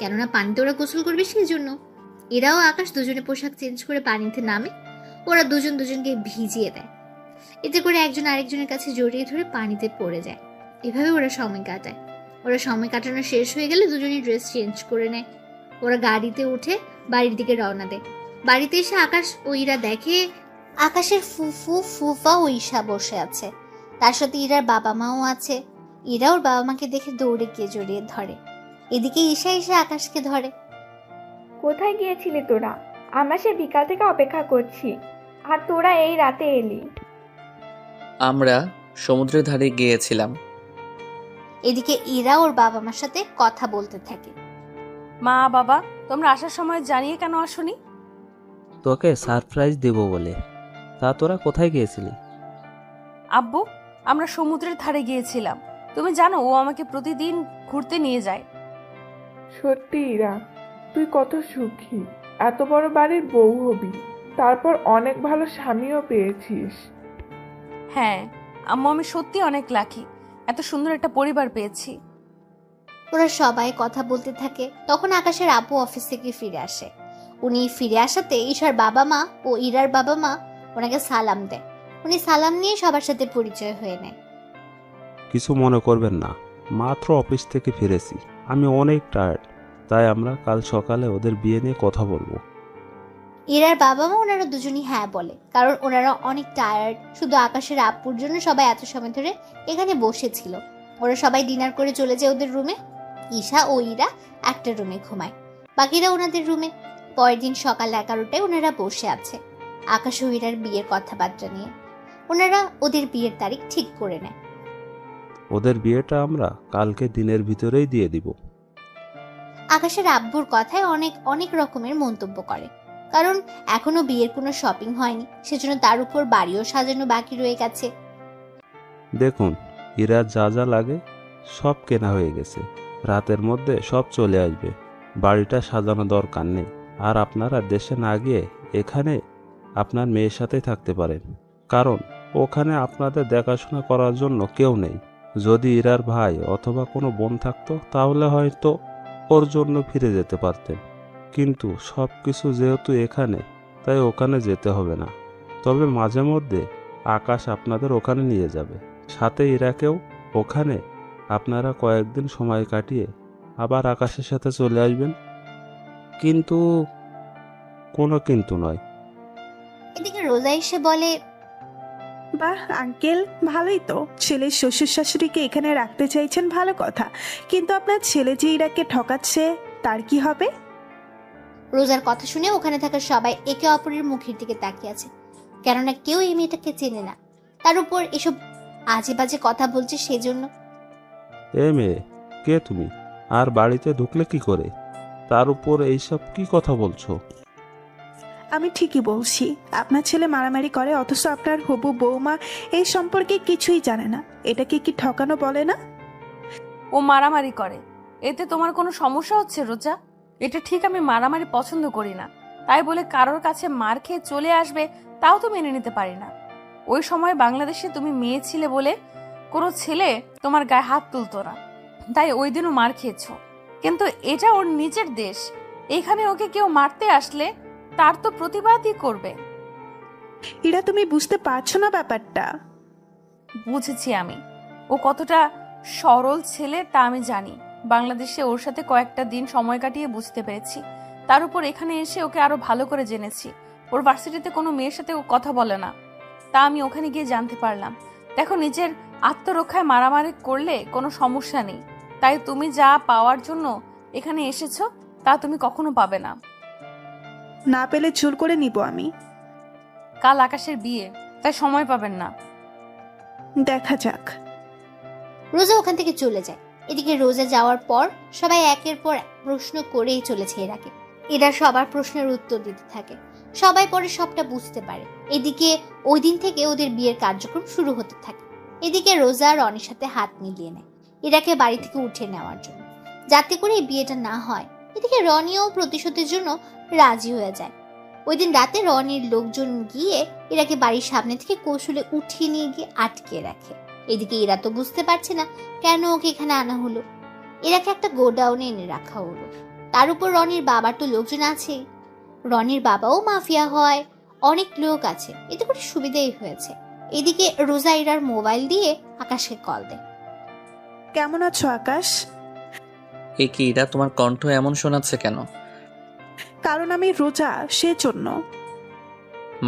কেননা পানিতে ওরা গোসল করবে সেই জন্য। এরাও আকাশ দুজনে পোশাক চেঞ্জ করে পানিতে নামে। ওরা দুজন দুজনকে ভিজিয়ে দেয়, এতে করে একজন আরেকজনের কাছে জড়িয়ে ধরে পানিতে পড়ে যায়। এভাবে ওরা সময় কাটায়। ওরা সময় কাটানো শেষ হয়ে গেলে দুজনেই ড্রেস চেঞ্জ করে নেয়। ওরা গাড়িতে উঠে বাড়ির দিকে রওনা দেয়। বাড়িতে এসে আকাশ ও ইরা দেখে আকাশের ফুফু, ফুফা ও ঈশা বসে আছে, তার সাথে ইরার বাবা মাও আছে। ইরা ওর বাবা মাকে দেখে দৌড়ে গিয়ে জড়িয়ে ধরে। এদিকে ঈশা এসে আকাশকে ধরে। কোথায় গিয়েছিলি তোরা? আমরা সে বিকাল থেকে অপেক্ষা করছি, আর তোরা এই রাতে এলি। আমরা সমুদ্রের ধারে গিয়েছিলাম। এদিকে ইরা ওর বাবা মার সাথে কথা বলতে থাকে। মা বাবা, তোমরা আসার সময় জানিয়ে কেন আসোনি? তোকে সারপ্রাইজ দেব বলে। তা তোরা কোথায় গিয়েছিলি? আব্বু, আমরা সমুদ্রের ধারে গিয়েছিলাম। তুমি জানো ও আমাকে প্রতিদিন ঘুরতে নিয়ে যায়। সত্যি ইরা, তুই কত সুখী। এত বড় বাড়ির বউ হবি, তারপর অনেক ভালো স্বামীও পেয়েছিস। হ্যাঁ আম্মু, আমি সত্যি অনেক লাকি, এত সুন্দর একটা পরিবার পেয়েছি। ওরা সবাই কথা বলতে থাকে। তখন আকাশের আপু অফিস থেকে ফিরে আসে। উনি ফিরে আসাতে ঈশার বাবা মা ও ইরার বাবা মা ওনাকে সালাম দেয়। উনি সালাম নিয়ে সবার সাথে পরিচয় হয়ে নেয়। কিছু মনে করবেন না, মাত্র অফিস থেকে ফিরেছি, আমি অনেক টায়ার্ড, তাই আমরা কাল সকালে ওদের বিয়ে নিয়ে কথা বলবো। ইরার বাবা মা ওনারা দুজনই হ্যাঁ বলে, কারণ ওনারা অনেক টায়ার্ড। শুধু আকাশের আপুর জন্য সবাই এত সময় ধরে এখানে বসেছিল। ওরা সবাই ডিনার করে চলে যায় ওদের রুমে। ঈশা ও ইরা একটা রুমে ঘুমায়, বাকিরা ওনাদের রুমে। পরের দিন সকাল 11টায় ওনারা বসে আছে আকাশ ও ইরার বিয়ের কথাবার্তা নিয়ে। ওনারা ওদের বিয়ের তারিখ ঠিক করে নেয়। ওদের বিয়েটা আমরা কালকে দিনের ভিতরেই দিয়ে দিব। আকাশের আব্বুর কথায় অনেক অনেক রকমের মন্তব্য করে, কারণ এখনো বিয়ের কোনো শপিং হয়নি, সেজন্য তার উপর বাড়িও সাজানো বাকি রয়ে গেছে। দেখুন, ইরা যা যা লাগে সব কেনা হয়ে গেছে, রাতের মধ্যে সব চলে আসবে। বাড়িটা সাজানো দরকার নেই। আর আপনারা দেশে না গিয়ে এখানে আপনার মেয়ের সাথেই থাকতে পারেন, কারণ ওখানে আপনাদের দেখাশোনা করার জন্য কেউ নেই। যদি ইরার ভাই অথবা কোনো বোন থাকতো তাহলে হয়তো ওর জন্য ফিরে যেতে পারতেন, কিন্তু সব কিছু যেহেতু এখানে, তাই ওখানে যেতে হবে না। তবে মাঝে মধ্যে আকাশ আপনাদের ওখানে নিয়ে যাবে, সাথে ইরাকেও। ওখানে আপনারা কয়েকদিন সময় কাটিয়ে আবার আকাশের সাথে চলে আসবেন। কিন্তু কোনো কিন্তু নয়। এদিকে রোজা এসে বলে, বাহ আঙ্কেল, ভালোই তো। ছেলের শ্বশুর শাশুড়িকে এখানে রাখতে চাইছেন, ভালো কথা। কিন্তু আপনার ছেলে যে ইরাকে ঠকাচ্ছে, তার কি হবে? রোজার কথা শুনে ওখানে থাকা সবাই একে অপরের মুখের দিকে তাকিয়ে আছে, কেননা কেউ এই মেয়েটাকে চেনে না। তার উপর এসব আজে বাজে কথা বলছে সেজন্য। এ মেয়ে, কে তুমি? আর বাড়িতে ঢুকলে কি করে? তার উপর এইসব কি কথা বলছো? আমি ঠিকই বলছি। আপনার ছেলে মারামারি করে, অথচ আপনার হবু বৌমা এই সম্পর্কে কিছুই জানে না। এটাকে কি ঠকানো বলে না? ও মারামারি করে, এতে তোমার কোনো সমস্যা হচ্ছে রোজা? এটা ঠিক, আমি মারামারি পছন্দ করি না, তাই বলে কারোর কাছে মার খেয়ে চলে আসবে তাও তো মেনে নিতে পারি না। ওই সময় বাংলাদেশে তুমি মেয়ে ছিলে বলে কোনো ছেলে তোমার গায়ে হাত তুলতো না, তাই ওই দিনও মার খেয়েছো। কিন্তু এটা ওর নিজের দেশ, এখানে ওকে কেউ মারতে আসলে তার তো প্রতিবাদই করবে। এরা তুমি বুঝতে পারছো না ব্যাপারটা? বুঝেছি আমি, ও কতটা সরল ছেলে তা আমি জানি। বাংলাদেশে ওর সাথে কয়েকটা দিন সময় কাটিয়ে বুঝতে পেরেছি। তার উপর এখানে এসে ওকে আরো ভালো করে জেনেছি। ওর ভার্সিটিতে কোনো মেয়ের সাথে ও কথা বলে না, তা আমি ওখানে গিয়ে জানতে পারলাম। দেখো, নিজের আত্মরক্ষায় মারামারি করলে কোনো সমস্যা নেই, তাই তুমি যা পাওয়ার জন্য এখানে এসেছো তা তুমি কখনো পাবে না। না পেলে জোর করে নিব আমি। কাল আকাশের বিয়ে, তাই সময় পাবেন না। দেখা যাক। রোজা ওখান থেকে চলে যায়। এদিকে রোজা যাওয়ার পর সবাই একের পর এক প্রশ্ন করেই চলেছে এরাকে। এরা সবার প্রশ্নের উত্তর দিতে থাকে। সবাই পরে সবটা বুঝতে পারে। এদিকে ওই দিন থেকে ওদের বিয়ের কার্যক্রম শুরু হতে থাকে। এদিকে রোজা রনির সাথে হাত মিলিয়ে নেয় এরাকে বাড়ি থেকে উঠে নেওয়ার জন্য, যাতে করে এই বিয়েটা না হয়। এদিকে রনিও প্রতিশোধের জন্য রাজি হয়ে যায়। ওই দিন রাতে রনির লোকজন গিয়ে এরাকে বাড়ির সামনে থেকে কৌশলে উঠিয়ে নিয়ে গিয়ে আটকে রাখে। এদিকে এরা তো বুঝতে পারছে না কেন ওকে এখানে আনা হলো। এরাকে একটা গোডাউনে এনে রাখা হলো। তার উপর রনির বাবার তো লোকজন আছে, রনির বাবাও মাফিয়া হয়, অনেক লোক আছে, এতে করে সুবিধাই হয়েছে। এদিকে রোজা ইরার মোবাইল দিয়ে আকাশকে কল দেয়। কেমন আছো আকাশ? এ কি ইরা, তোমার কণ্ঠ এমন শোনাচ্ছে কেন? কারণ আমি রোজা, সেজন্য।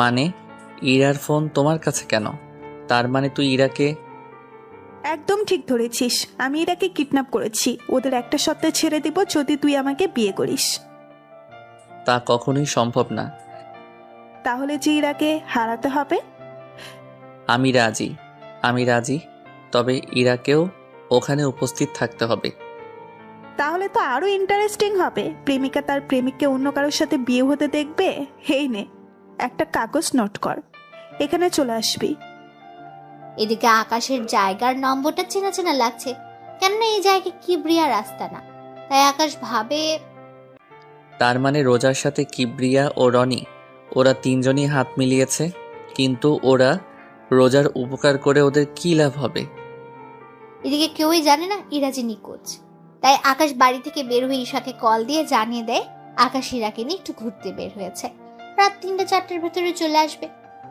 মানে ইরার ফোন তোমার কাছে কেন? তার মানে তুই ইরাকে? একদম ঠিক ধরেছিস, আমি এরাকে কিডন্যাপ করেছি। ওদের একটা সপ্তাহে ছেড়ে দিব যদি তুই আমাকে বিয়ে করিস। তা কখনোই সম্ভব না। তাহলে যে ইরাকে হারাতে হবে? আমি রাজি, তবে ইরাকেও ওখানে উপস্থিত থাকতে হবে। তাহলে তো আরো ইন্টারেস্টিং হবে। প্রেমিকা তার প্রেমিককে অন্য কারোর সাথে বিয়ে হতে দেখবে। হেই নে, একটা কাগজ নোট কর, এখানে চলে আসবি। এদিকে আকাশের জায়গার নম্বরটা চেনা চেনা লাগছে, কেননা এই জায়গায় কিবরিয়ার রাস্তা না। তাই আকাশ ভাবে, তার মানে রোজার সাথে কিবরিয়া ও রনি, ওরা তিনজনই হাত মিলিয়েছে। কিন্তু ওরা রোজার উপকার করে ওদের কি লাভ হবে? এদিকে কেউই জানে না ইরা যে নিখোঁজ। তাই আকাশ বাড়ি থেকে বের হয়ে ঈশাকে কল দিয়ে জানিয়ে দেয় আকাশ ইরাকে নিয়ে একটু ঘুরতে বের হয়েছে, রাত 3-4টার ভেতরে চলে আসবে।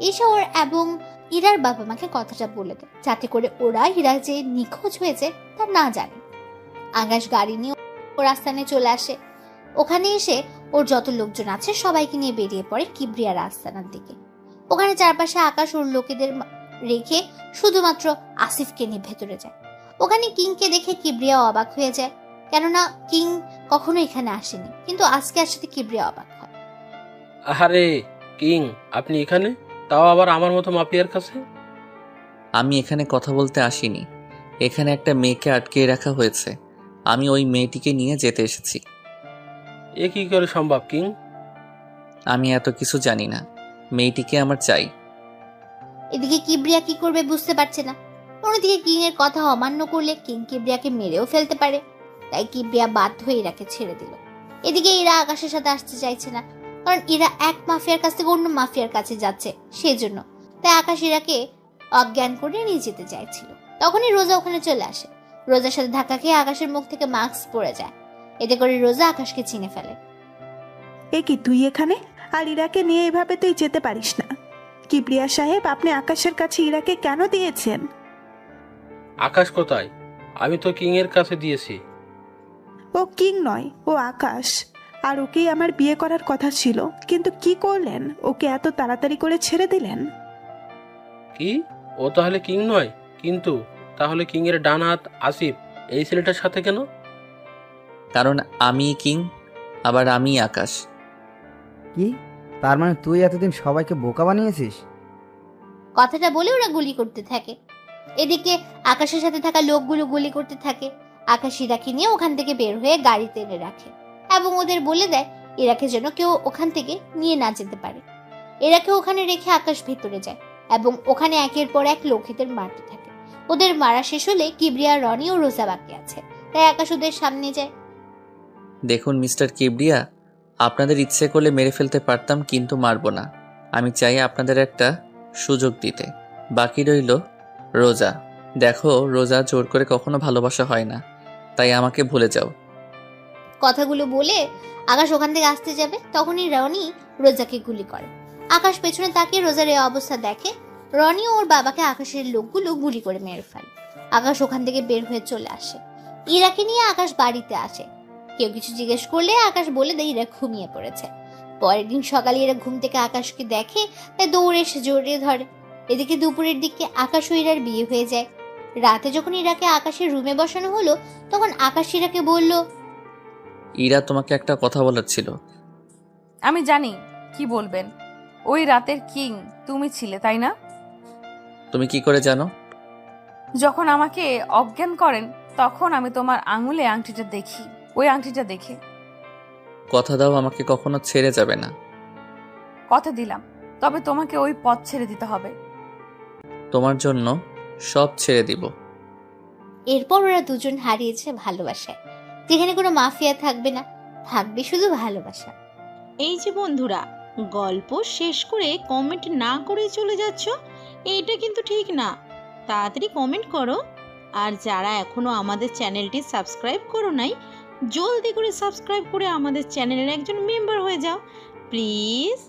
ঈশা ওর এবং ইরার বাবা মাকে কথাটা বলে দেয়, যাতে করে ওরা ইরা যে নিখোঁজ হয়েছে তা না জানে। আকাশ গাড়ি নিয়ে ওর আস্তানে চলে আসে। ওখানে এসে ওর যত লোকজন আছে সবাইকে নিয়ে বেরিয়ে পড়ে কিবরিয়ার আস্তানার দিকে। ওখানে চারপাশে আকাশ ওর লোকেদের রেখে শুধুমাত্র আসিফকে নিয়ে ভেতরে যায়। ওখানে কিংকে দেখে কিবরিয়া অবাক হয়ে যায়, কেননা কিং কখনো এখানে আসেনি, কিন্তু আজকে আসলে কিবরিয়া অবাক হয়। আরে কিং, আপনি এখানে, তাও আবার আমার মতো মাফিয়ার কাছে? আমি এখানে কথা বলতে আসিনি, এখানে একটা মেয়েকে আটকে রাখা হয়েছে, আমি ওই মেয়েটিকে নিয়ে যেতে এসেছি। এ কি করে সম্ভব কিং? আমি এত কিছু জানি না, মেয়েটিকে আমার চাই। এদিকে কিবরিয়া কি করবে বুঝতে পারছে না। অন্যদিকে কিং এর কথা অমান্য করলে কিং কিবরিয়াকে মেরেও ফেলতে পারে, তাই কিবরিয়া বাধ্য হয়ে ইরাকে ছেড়ে দিল। এদিকে ইরা আকাশের সাথে আসতে চাইছে না, কারণ ইরা এক মাফিয়ার কাছ থেকে অন্য মাফিয়ার কাছে যাচ্ছে, সেজন্য। তাই আকাশ ইরাকে অজ্ঞান করে নিয়ে যেতে চাইছিল। তখনই রোজা ওখানে চলে আসে। রোজার সাথে ধাক্কা খেয়ে আকাশের মুখ থেকে মাস্ক পড়ে যায়। এতে করে রোজা আকাশকে চিনে ফেলে। এ কি, তুই এখানে? আর ইরাকে নিয়ে এভাবে তুই যেতে পারিস না। কিবরিয়া সাহেব, আপনি আকাশের কাছে ইরাকে কেন দিয়েছেন? আকাশ কোথায়? আমি তো কিং এর কাছে দিয়েছি। ও কিং নয়, ও আকাশ। আর ওকেই আমার বিয়ে করার কথা ছিল, কিন্তু কি করলেন? ওকে এত তাড়াতাড়ি করে ছেড়ে দিলেন। কি? ও তাহলে কিং নয়? কিন্তু তাহলে কিং এর ডান হাত আসিফ এই ছেলেটার সাথে কেন? কারণ আমি কিং, আবার আমি আকাশ। কি? তার মানে তুই এতদিন সবাইকে বোকা বানিয়েছিস? কথাটা বলে ওরা গুলি করতে থাকে। এদিকে আকাশের সাথে থাকা লোকগুলো গুলি করতে থাকে। আকাশ ইরাকে নিয়ে ওখান থেকে বের হয়ে গাড়িতে এনে রাখে এবং ওদের বলে দেয় ইরাকে যেন কেউ ওখান থেকে নিয়ে না যেতে পারে। এরাকে ওখানে রেখে আকাশ ভেতরে যায় এবং ওখানে একের পর এক লোকেদের মারতে থাকে। ওদের মারা শেষ হলে কিবরিয়া, রনি ও রোজা বাকি আছে, তাই আকাশ ওদের সামনে যায়। দেখুন মিস্টার কিবরিয়া, আপনাদের ইচ্ছে করলে মেরে ফেলতে পারতাম, কিন্তু মারবো না। আমি চাই আপনাদের একটা সুযোগ দিতে। বাকি রইল রোজা। দেখো রোজা, জোর করে কখনো ভালোবাসা হয় না, তাই আমাকে ভুলে যাও। কথাগুলো বলে আকাশ ওখান থেকে আসতে যাবে, তখনই রনি রোজাকে গুলি করে। আকাশ পেছনে তাকিয়ে রোজার এই অবস্থা দেখে। রনি ওর বাবাকে আকাশের লোকগুলো গুলি করে মেরে ফেলে। আকাশ ওখান থেকে বের হয়ে চলে আসে। ইরাকে নিয়ে আকাশ বাড়িতে আসে। কেউ কিছু জিজ্ঞেস করলে আকাশ বলে দেয় ইরা ঘুমিয়ে পড়েছে। পরের দিন সকালে এরা ঘুম থেকে আকাশকে দেখে, তাই দৌড়ে এসে জড়িয়ে ধরে। এদিকে দুপুরের দিকে আকাশ ও ইরার বিয়ে হয়ে যায়। রাতে যখন ইরাকে আকাশের রুমে বসানো হলো, তখন আকাশ ইরাকে বলল, ইরা, তোমাকে একটা কথা বলার ছিল। আমি জানি কি বলবেন। ওই রাতের কিং তুমি ছিলে, তাই না? তুমি কি করে জানো? যখন আমাকে অজ্ঞান করেন তখন আমি তোমার আঙুলে আংটিটা দেখি, ওই আংটিটা দেখে। কথা দাও আমাকে কখনো ছেড়ে যাবে না। কথা দিলাম, তবে তোমাকে ওই পথ ছেড়ে দিতে হবে। তোমার জন্য সব ছেড়ে দিব। এরপর ওরা দুজন হারিয়েছে ভালোবাসায়, যেখানে কোনো মাফিয়া থাকবে না, থাকবে শুধু ভালোবাসা। এই যে বন্ধুরা, গল্প শেষ করে কমেন্ট না করে চলে যাচ্ছ, এইটা কিন্তু ঠিক না। তাড়াতাড়ি কমেন্ট করো। আর যারা এখনো আমাদের চ্যানেলটি সাবস্ক্রাইব করো নাই, জলদি করে সাবস্ক্রাইব করে আমাদের চ্যানেলের একজন মেম্বার হয়ে যাও প্লিজ।